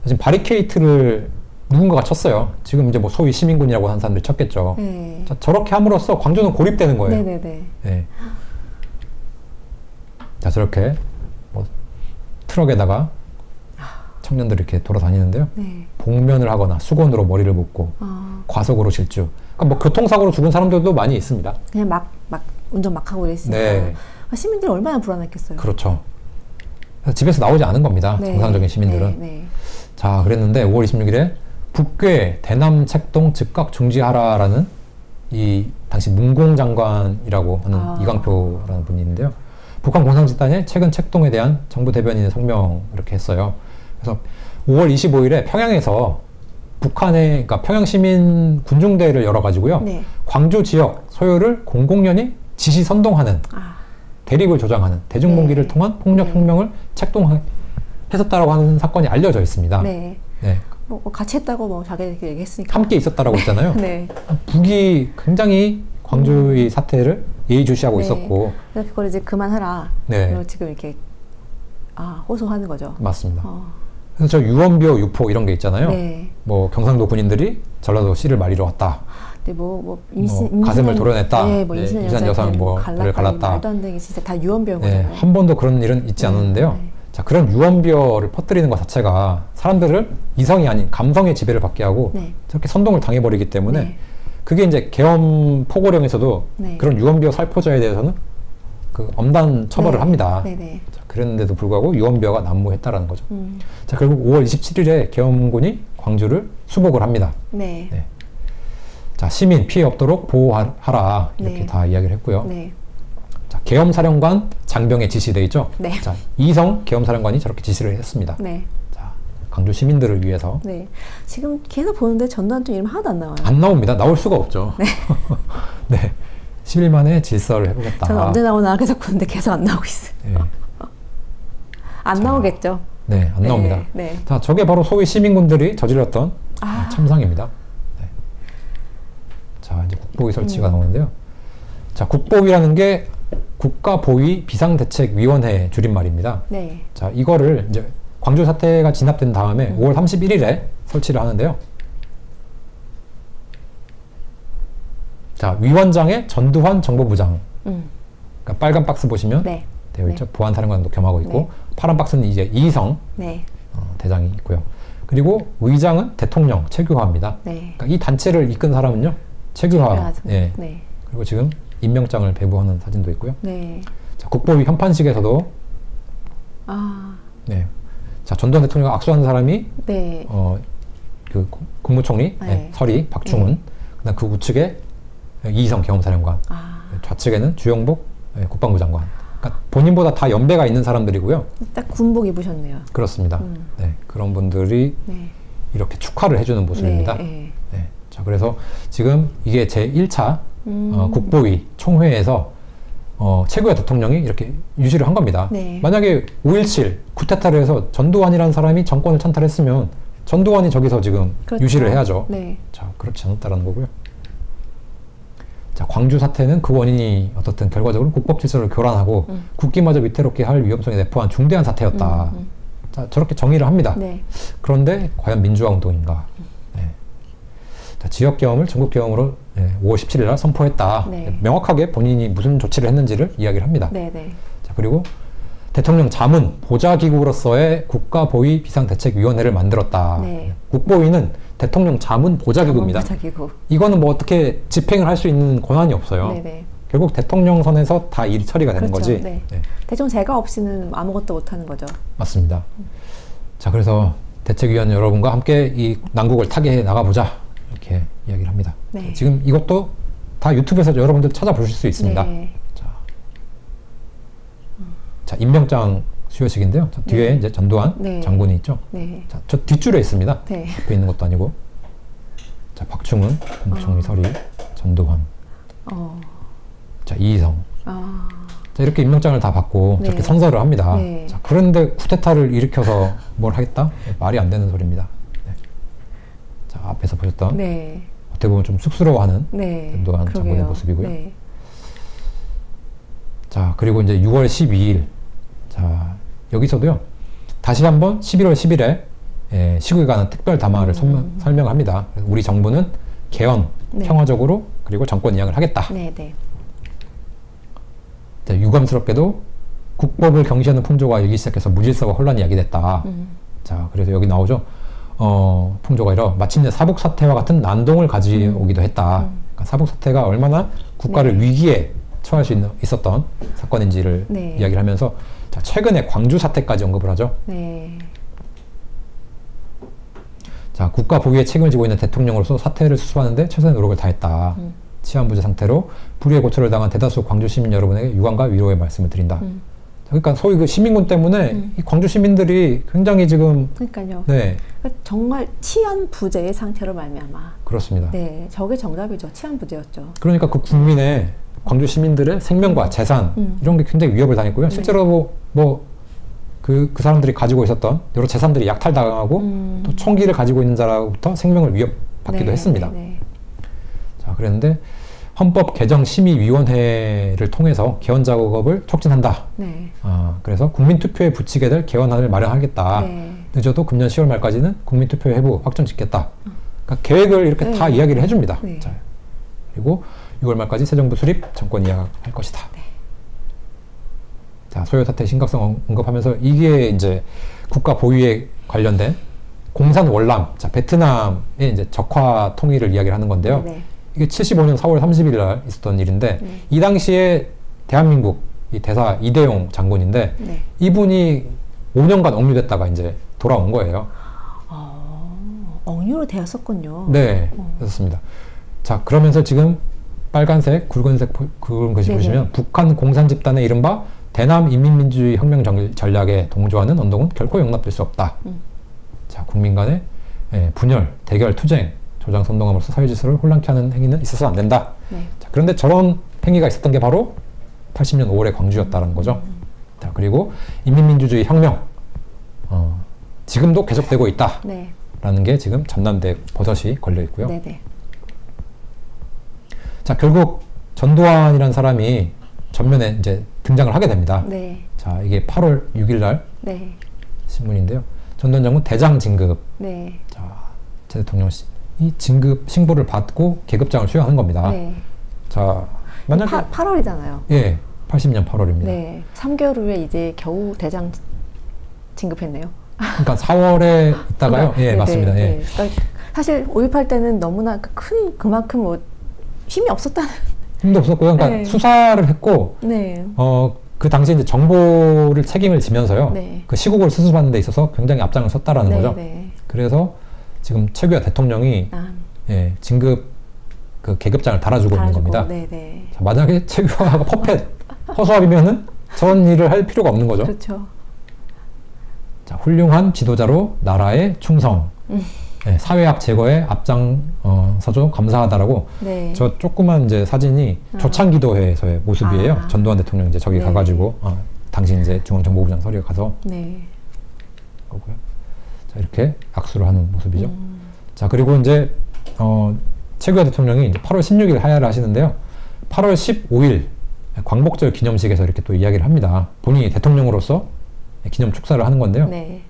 지금 바리케이트를 누군가가 쳤어요. 지금 이제 뭐 소위 시민군이라고 하는 사람들이 쳤겠죠. 네. 자, 저렇게 함으로써 광주는 고립되는 거예요. 네네네. 네. 자, 저렇게 뭐 트럭에다가 청년들이 이렇게 돌아다니는데요. 네. 복면을 하거나 수건으로 머리를 묶고 과속으로 질주. 그러니까 뭐 교통사고로 죽은 사람들도 많이 있습니다. 그냥 막 운전 막 하고 이랬으니까. 네. 시민들이 얼마나 불안했겠어요. 그렇죠. 그래서 집에서 나오지 않은 겁니다. 네. 정상적인 시민들은. 네. 네. 자, 그랬는데 5월 26일에 북괴 대남 책동 즉각 중지하라라는 이 당시 문공장관이라고 하는 이광표라는 분이 있는데요. 북한 공산집단의 최근 책동에 대한 정부 대변인의 성명 이렇게 했어요. 그래서 5월 25일에 평양에서 북한의 그러니까 평양 시민 군중대회를 열어가지고요. 네. 광주 지역 소유를 공공연히 지시 선동하는 대립을 조장하는 대중봉기를 네. 통한 폭력혁명을 책동했었다라고 하는 사건이 알려져 있습니다. 네. 네. 뭐 같이 했다고 뭐 자기들끼리 얘기했으니까. 함께 있었다라고 했잖아요. 네. 북이 굉장히 광주의 사태를 예의주시하고 네. 있었고. 그래서 그걸 이제 그만하라. 네. 그리고 지금 이렇게 호소하는 거죠. 맞습니다. 그래서 저 유언비어 유포 이런 게 있잖아요. 네. 뭐 경상도 군인들이 전라도 씨를 말리러 왔다. 네, 가슴을 도려냈다. 네, 임산 여성 뭐를 갈랐다. 말도 안 되게 진짜 다 유언비어인 거잖아요. 한 번도 그런 일은 있지 않았는데요. 네. 자, 그런 유언비어를 퍼뜨리는 것 자체가 사람들을 이성이 아닌 감성의 지배를 받게 하고 네. 저렇게 선동을 당해버리기 때문에 네. 그게 이제 계엄 포고령에서도 네. 그런 유언비어 살포자에 대해서는 그 엄단 처벌을 네. 합니다. 네. 네. 자, 그랬는데도 불구하고 유언비어가 난무했다라는 거죠. 자, 결국 5월 27일에 계엄군이 광주를 수복을 합니다. 네. 네. 자, 시민 피해 없도록 보호하라 이렇게 네. 다 이야기를 했고요. 네. 자, 계엄사령관 장병에 지시돼 있죠. 네. 자, 이성 계엄사령관이 저렇게 지시를 했습니다. 네. 자, 광주 시민들을 위해서. 네. 지금 계속 보는데 전두환 쪽 이름 하나도 안 나와요. 안 나옵니다. 나올 수가 없죠. 네. 네. 10일 만에 질서를 해보겠다. 저는 언제 나오나 계속 보는데 계속 안 나오고 있어요. 네. 안 나오겠죠. 네, 안 나옵니다. 네. 자, 저게 바로 소위 시민군들이 저질렀던 참상입니다. 네. 자, 이제 국보위 설치가 나오는데요. 자, 국보위라는 게 국가보위 비상대책위원회 줄임말입니다. 네. 자, 이거를 이제 광주 사태가 진압된 다음에 5월 31일에 설치를 하는데요. 자, 위원장의 전두환 정보부장. 그러니까 빨간 박스 보시면 네. 되어 있죠. 보안사령관도 겸하고 있고, 네. 파란 박스는 이제 이성 네. 대장이 있고요. 그리고 의장은 대통령 최규하입니다. 네. 그러니까 이 단체를 이끈 사람은요, 최규하. 네. 네. 그리고 지금 임명장을 배부하는 사진도 있고요. 네. 자, 국보위 현판식에서도 네. 자, 전두환 대통령 악수하는 사람이 네. 그 국무총리 네. 설이 박충훈, 그다음 그 우측에 이성 계엄사령관, 좌측에는 주영복 국방부 장관. 그러니까 본인보다 다 연배가 있는 사람들이고요. 딱 군복 입으셨네요. 그렇습니다. 네, 그런 분들이 네. 이렇게 축하를 해주는 모습입니다. 네. 네. 자, 그래서 지금 이게 제 1차 국보위 총회에서 최규하 대통령이 이렇게 유지를 한 겁니다. 네. 만약에 5.17 쿠데타를 해서 전두환이라는 사람이 정권을 찬탈했으면 전두환이 저기서 지금 그렇죠. 유지를 해야죠. 네. 자, 그렇지 않았다는 거고요. 자, 광주 사태는 그 원인이 어떻든 결과적으로 국법 질서를 교란하고 국기마저 위태롭게 할 위험성이 내포한 중대한 사태였다. 자, 저렇게 정의를 합니다. 네. 그런데 과연 민주화 운동인가? 네. 자, 지역 계엄을 전국 계엄으로 5월 17일 날 선포했다. 네. 명확하게 본인이 무슨 조치를 했는지를 이야기를 합니다. 네. 네. 자, 그리고 대통령 자문 보좌기구로서의 국가보위 비상대책위원회를 만들었다. 네. 국보위는 대통령 자문 보좌기구입니다. 보좌기구. 이거는 뭐 어떻게 집행을 할 수 있는 권한이 없어요. 네네. 결국 대통령 선에서 다 일이 처리가 되는 그렇죠. 거지. 네. 네. 대충 제가 없이는 아무것도 못하는 거죠. 맞습니다. 자, 그래서 대책위원 여러분과 함께 이 난국을 타개해 나가보자 이렇게 이야기를 합니다. 네. 지금 이것도 다 유튜브에서 여러분들 찾아보실 수 있습니다. 네. 자, 임명장 수여식인데요. 저 뒤에 네. 이제 전두환 네. 장군이 있죠. 네. 자, 저 뒷줄에 있습니다. 네. 앞에 있는 것도 아니고. 자, 박충훈, 국무총리 설이, 전두환. 자, 이희성. 자, 이렇게 임명장을 다 받고 네. 저렇게 선서를 합니다. 네. 자, 그런데 쿠데타를 일으켜서 뭘 하겠다? 말이 안 되는 소리입니다. 네. 자, 앞에서 보셨던 네. 어떻게 보면 좀 쑥스러워하는 네. 전두환 장군의 모습이고요. 네. 자, 그리고 이제 6월 12일. 자, 여기서도요. 다시 한번 11월 10일에 시국에 관한 특별 담화를 설명합니다. 그래서 우리 정부는 개헌, 네. 평화적으로 그리고 정권 이양을 하겠다. 네, 네. 자, 유감스럽게도 국법을 경시하는 풍조가 일기 시작해서 무질서와 혼란이 야기됐다. 자, 그래서 여기 나오죠. 풍조가 아니라 마침내 사북 사태와 같은 난동을 가져오기도 했다. 그러니까 사북 사태가 얼마나 국가를 네. 위기에 처할 수 있었던 사건인지를 네. 이야기를 하면서 자, 최근에 광주 사태까지 언급을 하죠. 네. 자, 국가 보위에 책임을 지고 있는 대통령으로서 사태를 수습하는데 최선의 노력을 다했다. 치안부재 상태로 불의의 고초를 당한 대다수 광주 시민 여러분에게 유감과 위로의 말씀을 드린다. 그러니까 소위 그 시민군 때문에 이 광주 시민들이 굉장히 지금 그러니까요. 네. 그러니까 정말 치안 부재의 상태로 말미암아. 그렇습니다. 네, 저게 정답이죠. 치안 부재였죠. 그러니까 그 국민의 광주 시민들의 생명과 재산 이런 게 굉장히 위협을 당했고요. 실제로 그 사람들이 가지고 있었던 여러 재산들이 약탈당하고 또 총기를 가지고 있는 자로부터 생명을 위협받기도 네, 했습니다. 네, 네. 자, 그랬는데 헌법 개정 심의위원회를 통해서 개헌 작업을 촉진한다. 네. 그래서 국민투표에 붙이게 될 개헌안을 마련하겠다. 네. 늦어도 금년 10월 말까지는 국민투표 회부 확정 짓겠다. 그러니까 계획을 이렇게 네. 다 이야기를 해줍니다. 네. 자, 그리고 6월 말까지 새 정부 수립 정권 이야기할 것이다. 네. 자, 소요 사태 심각성 언급하면서 이게 이제 국가 보위에 관련된 공산 월남, 자, 베트남의 이제 적화 통일을 이야기를 하는 건데요. 네. 이게 75년 4월 30일 날 있었던 일인데 이 당시에 대한민국 이 대사 이대용 장군인데 네. 이분이 5년간 억류됐다가 이제 돌아온 거예요. 억류로 되었었군요. 네, 그렇습니다. 자, 그러면서 지금 빨간색, 굵은색 그런 것이 네네. 보시면 북한 공산 집단의 이른바 대남 인민민주주의 혁명 전략에 동조하는 운동은 결코 용납될 수 없다. 자, 국민 간의 분열, 대결, 투쟁, 조장 선동함으로써 사회 질서를 혼란케 하는 행위는 있어서 안 된다. 네. 자, 그런데 저런 행위가 있었던 게 바로 80년 5월의 광주였다는 거죠. 자, 그리고 인민민주주의 혁명 지금도 계속되고 있다. 네. 라는 게 지금 전남대 버젓이 걸려 있고요. 네네. 자, 결국 전두환이라는 사람이 전면에 이제 등장을 하게 됩니다. 네. 자, 이게 8월 6일 날 네. 신문인데요. 전두환 장군 대장 진급. 네. 자, 제 대통령이 진급 신고를 받고 계급장을 수여하는 겁니다. 네. 자, 만약에 8월이잖아요. 예, 80년 8월입니다. 네. 3개월 후에 이제 겨우 대장 진급했네요. 그러니까 4월에 있다가요. 그러니까, 예, 네, 맞습니다. 네, 예. 네. 그러니까 사실 5.18 때는 너무나 그만큼 뭐 힘이 없었다는. 힘도 없었고요. 그러니까 네. 수사를 했고, 네. 그 당시에 이제 정보를 책임을 지면서요. 네. 그 시국을 수습하는 데 있어서 굉장히 앞장을 섰다라는 네, 거죠. 네. 그래서 지금 최규하 대통령이 예, 진급 그 계급장을 달아주고 있는 겁니다. 네, 네. 자, 만약에 최규하가 퍼펫 허수아비면은 저런 일을 할 필요가 없는 거죠. 그렇죠. 자, 훌륭한 지도자로 나라의 충성, 예, 사회악 제거에 앞장서줘 감사하다라고. 네. 저 조그만 이제 사진이 조창기도회에서의 모습이에요. 전두환 대통령 이제 저기 네. 가가지고 당시 이제 중앙정보부장 서리에 가서 네. 거고요. 자, 이렇게 악수를 하는 모습이죠. 자, 그리고 이제 최규하 대통령이 이제 8월 16일 하야를 하시는데요. 8월 15일 광복절 기념식에서 이렇게 또 이야기를 합니다. 본인이 대통령으로서 기념 축사를 하는 건데요. 네.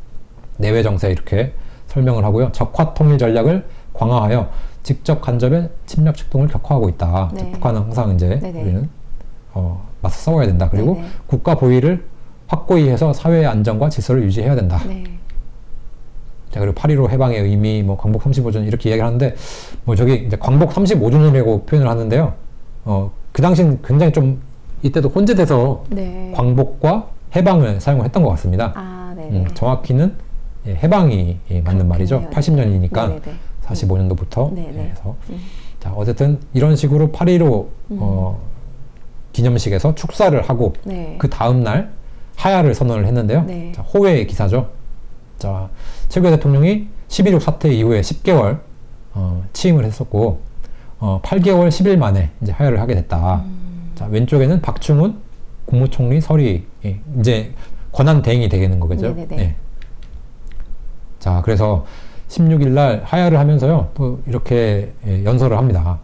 내외 정세 이렇게 설명을 하고요. 적화 통일 전략을 강화하여 직접 간접의 침략 축동을 격화하고 있다. 네. 북한은 항상 이제 네네. 우리는 맞서 싸워야 된다. 그리고 네네. 국가 보위를 확고히 해서 사회의 안정과 질서를 유지해야 된다. 네. 자, 그리고 8.15 해방의 의미, 뭐 광복 35주년 이렇게 이야기를 하는데, 뭐 저기 이제 광복 35주년이라고 표현을 하는데요. 그 당시는 굉장히 좀 이때도 혼재돼서 네. 광복과 해방을 사용을 했던 것 같습니다. 네네. 정확히는 해방이 맞는 말이죠. 80년이니까 네네네. 45년도부터 네네. 해서. 자, 어쨌든 이런 식으로 8.15 기념식에서 축사를 하고 네. 그 다음 날 하야를 선언을 했는데요. 네. 자, 호외의 기사죠. 자, 최규하 대통령이 11.6 사태 이후에 10개월 취임을 했었고 8개월 10일 만에 이제 하야를 하게 됐다. 자, 왼쪽에는 박충훈 국무총리 서리 이제 권한 대행이 되겠는 거겠죠. 네네네. 네. 자, 그래서 16일 날 하야를 하면서요 또 이렇게 연설을 합니다.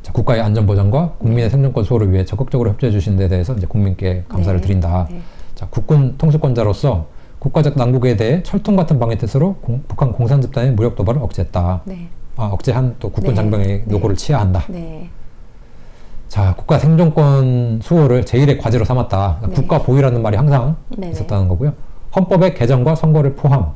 자, 국가의 안전 보장과 국민의 생존권 수호를 위해 적극적으로 협조해 주신 데 대해서 이제 국민께 감사를 네. 드린다. 네. 자, 국군 통수권자로서 국가적 난국에 대해 철통 같은 방해 뜻으로 북한 공산 집단의 무력 도발을 억제했다. 네. 억제한 또 국군 네. 장병의 노고를 치하한다. 네. 자, 국가 생존권 수호를 제1의 과제로 삼았다. 그러니까 네. 국가 보위라는 말이 항상 네네. 있었다는 거고요. 헌법의 개정과 선거를 포함,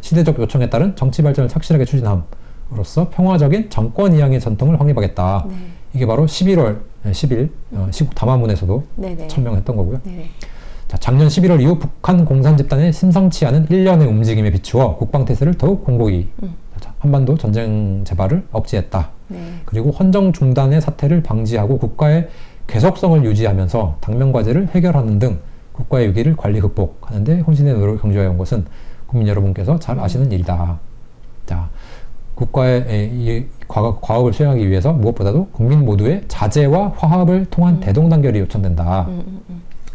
시대적 요청에 따른 정치 발전을 착실하게 추진함으로써 평화적인 정권 이양의 전통을 확립하겠다. 네. 이게 바로 11월 10일 시국 담화문에서도 천명했던 거고요. 자, 작년 11월 이후 북한 공산 집단의 심상치 않은 일련의 움직임에 비추어 국방태세를 더욱 공고히 한반도 전쟁 재발을 억제했다. 그리고 헌정 중단의 사태를 방지하고 국가의 계속성을 유지하면서 당면 과제를 해결하는 등 국가의 위기를 관리 극복하는 데 혼신의 노력을 경주해 온 것은 국민 여러분께서 잘 아시는 일이다. 자, 국가의 이 과업을 수행하기 위해서 무엇보다도 국민 모두의 자제와 화합을 통한 대동단결이 요청된다.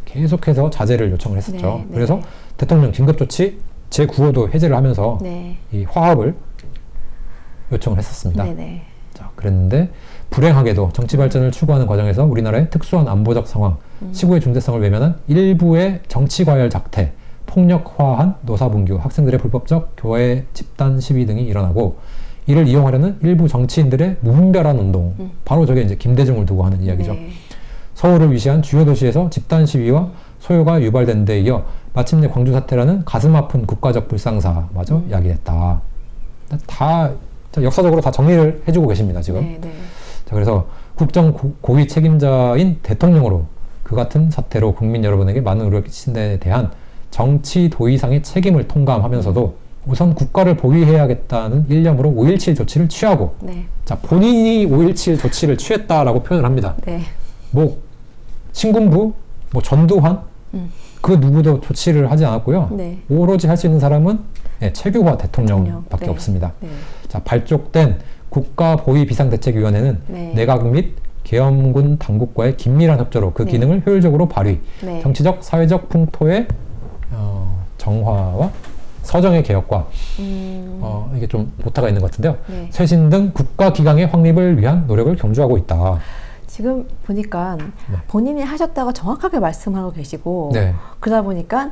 계속해서 자제를 요청을 했었죠. 그래서 대통령 긴급조치 제9호도 해제를 하면서 이 화합을 요청을 했었습니다. 자, 그랬는데 불행하게도 정치 발전을 추구하는 과정에서 우리나라의 특수한 안보적 상황, 시국의 중대성을 외면한 일부의 정치과열 작태, 폭력화한 노사분규, 학생들의 불법적 교회 집단 시위 등이 일어나고 이를 이용하려는 일부 정치인들의 무분별한 운동, 바로 저게 이제 김대중을 두고 하는 이야기죠. 서울을 위시한 주요 도시에서 집단 시위와 소요가 유발된 데 이어 마침내 광주 사태라는 가슴 아픈 국가적 불상사마저 야기됐다. 다 역사적으로 다 정리를 해주고 계십니다, 지금. 자, 그래서 국정 고위 책임자인 대통령으로 그 같은 사태로 국민 여러분에게 많은 의료를 끼친 데 대한 정치 도의상의 책임을 통감하면서도 우선 국가를 보위해야겠다는 일념으로 5.17 조치를 취하고 자, 본인이 5.17 조치를 취했다라고 표현을 합니다. 뭐 신군부, 뭐 전두환 그 누구도 조치를 하지 않았고요. 오로지 할 수 있는 사람은 최규화 대통령밖에 없습니다. 자, 발족된 국가보위비상대책위원회는 내각 및 계엄군 당국과의 긴밀한 협조로 그 기능을 효율적으로 발휘, 정치적, 사회적 풍토의 정화와 서정의 개혁과 이게 좀 오타가 있는 것 같은데요. 쇄신 등 국가기강의 확립을 위한 노력을 경주하고 있다. 지금 보니까 본인이 하셨다고 정확하게 말씀하고 계시고 그러다 보니까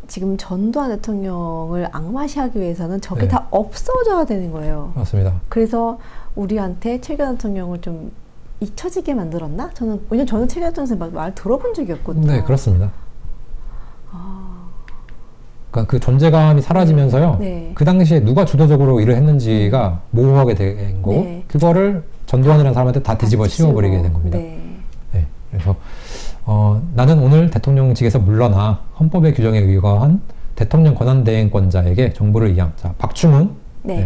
지금 전두환 대통령을 악마시하기 위해서는 저게 다 없어져야 되는 거예요. 맞습니다. 그래서 우리한테 최규하 대통령을 좀 잊혀지게 만들었나? 왜냐면 저는 최규하 대통령 말 들어본 적이 없거든요. 네, 그렇습니다. 그러니까 그 존재감이 사라지면서요. 그 당시에 누가 주도적으로 일을 했는지가 모호하게 된 거고 그거를 전두환이라는 사람한테 다 뒤집어 씌워버리게 된 겁니다. 그래서 나는 오늘 대통령직에서 물러나 헌법의 규정에 의거한 대통령 권한대행권자에게 정부를 이양, 자, 박충훈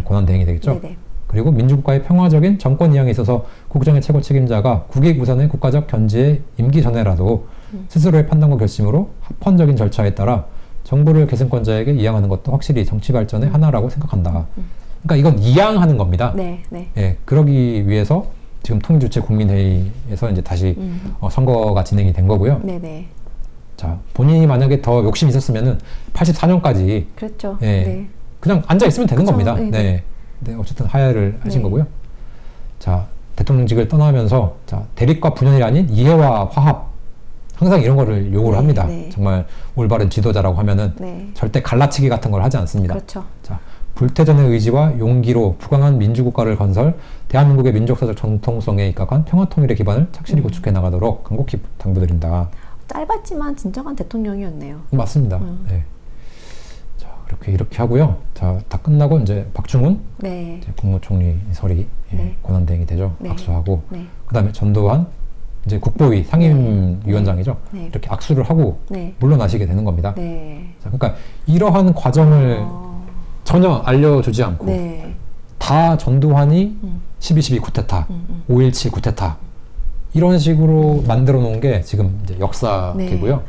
권한대행이 되겠죠. 그리고 민주국가의 평화적인 정권 이양에 있어서 국정의 최고 책임자가 국익 우선의 국가적 견제의 임기 전에라도 스스로의 판단과 결심으로 합헌적인 절차에 따라 정부를 계승권자에게 이양하는 것도 확실히 정치 발전의 하나라고 생각한다. 그러니까 이건 이양하는 겁니다. 그러기 위해서 지금 통일주체 국민회의에서 이제 다시 선거가 진행이 된 거고요. 자, 본인이 만약에 더 욕심이 있었으면은 84년까지 그렇죠. 그냥 앉아 있으면 되는 겁니다. 어쨌든 하야를 하신 거고요. 자, 대통령직을 떠나면서 자, 대립과 분열이 아닌 이해와 화합, 항상 이런 거를 요구를 합니다. 정말 올바른 지도자라고 하면은 절대 갈라치기 같은 걸 하지 않습니다. 자, 불태전의 의지와 용기로 부강한 민주국가를 건설, 대한민국의 민족사적 정통성에 입각한 평화통일의 기반을 착실히 구축해 나가도록 간곡히 당부드린다. 짧았지만 진정한 대통령이었네요. 맞습니다. 자, 이렇게 하고요. 자, 다 끝나고 이제 박충훈 이제 국무총리 설이 권한대행이 되죠. 악수하고 그 다음에 전두환 이제 국보위 상임위원장이죠. 이렇게 악수를 하고 물러나시게 되는 겁니다. 자, 그러니까 이러한 과정을 전혀 알려주지 않고 다 전두환이 12.12 쿠데타, 5.17 쿠데타 이런 식으로 만들어 놓은 게 지금 이제 역사기고요.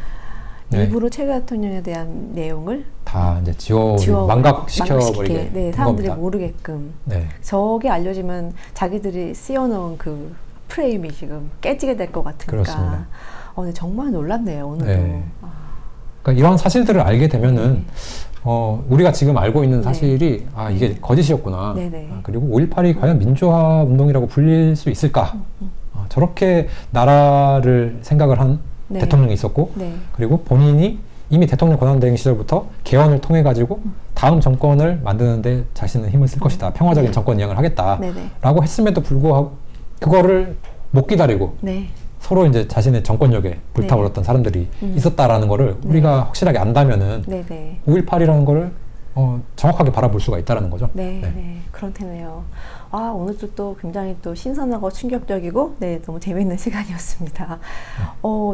일부러 최규하 대통령에 대한 내용을 다 이제 망각시켜버리게 사람들이 모르게끔 저게 알려지면 자기들이 씌워놓은 그 프레임이 지금 깨지게 될 것 같으니까. 그렇습니다. 근데 정말 놀랍네요, 오늘도. 그러니까 이런 사실들을 알게 되면은 우리가 지금 알고 있는 사실이 이게 거짓이었구나. 그리고 5.18이 과연 민주화 운동이라고 불릴 수 있을까? 저렇게 나라를 생각을 한 대통령이 있었고 그리고 본인이 이미 대통령 권한대행 시절부터 개헌을 통해 가지고 다음 정권을 만드는데 자신은 힘을 쓸 것이다. 평화적인 정권 이양을 하겠다라고 했음에도 불구하고 그거를 못 기다리고 서로 이제 자신의 정권력에 불타올랐던 사람들이 있었다라는 거를 우리가 확실하게 안다면은 5.18이라는 거를 정확하게 바라볼 수가 있다는 거죠. 네, 그렇네요. 아, 오늘도 또 굉장히 또 신선하고 충격적이고, 네, 너무 재미있는 시간이었습니다.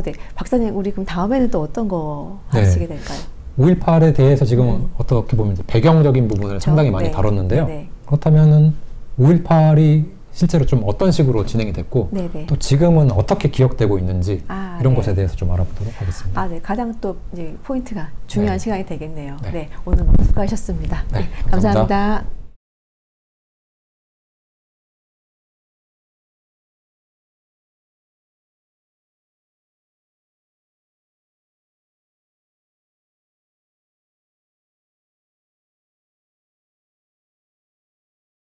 네. 박사님, 우리 그럼 다음에는 또 어떤 거 하시게 될까요? 5.18에 대해서 지금 어떻게 보면 이제 배경적인 부분을 상당히 많이 다뤘는데요. 그렇다면은 5.18이 실제로 좀 어떤 식으로 진행이 됐고 또 지금은 어떻게 기억되고 있는지 이런 것에 대해서 좀 알아보도록 하겠습니다. 네, 가장 또 이제 포인트가 중요한 시간이 되겠네요. 네, 오늘 너무 수고하셨습니다. 감사합니다.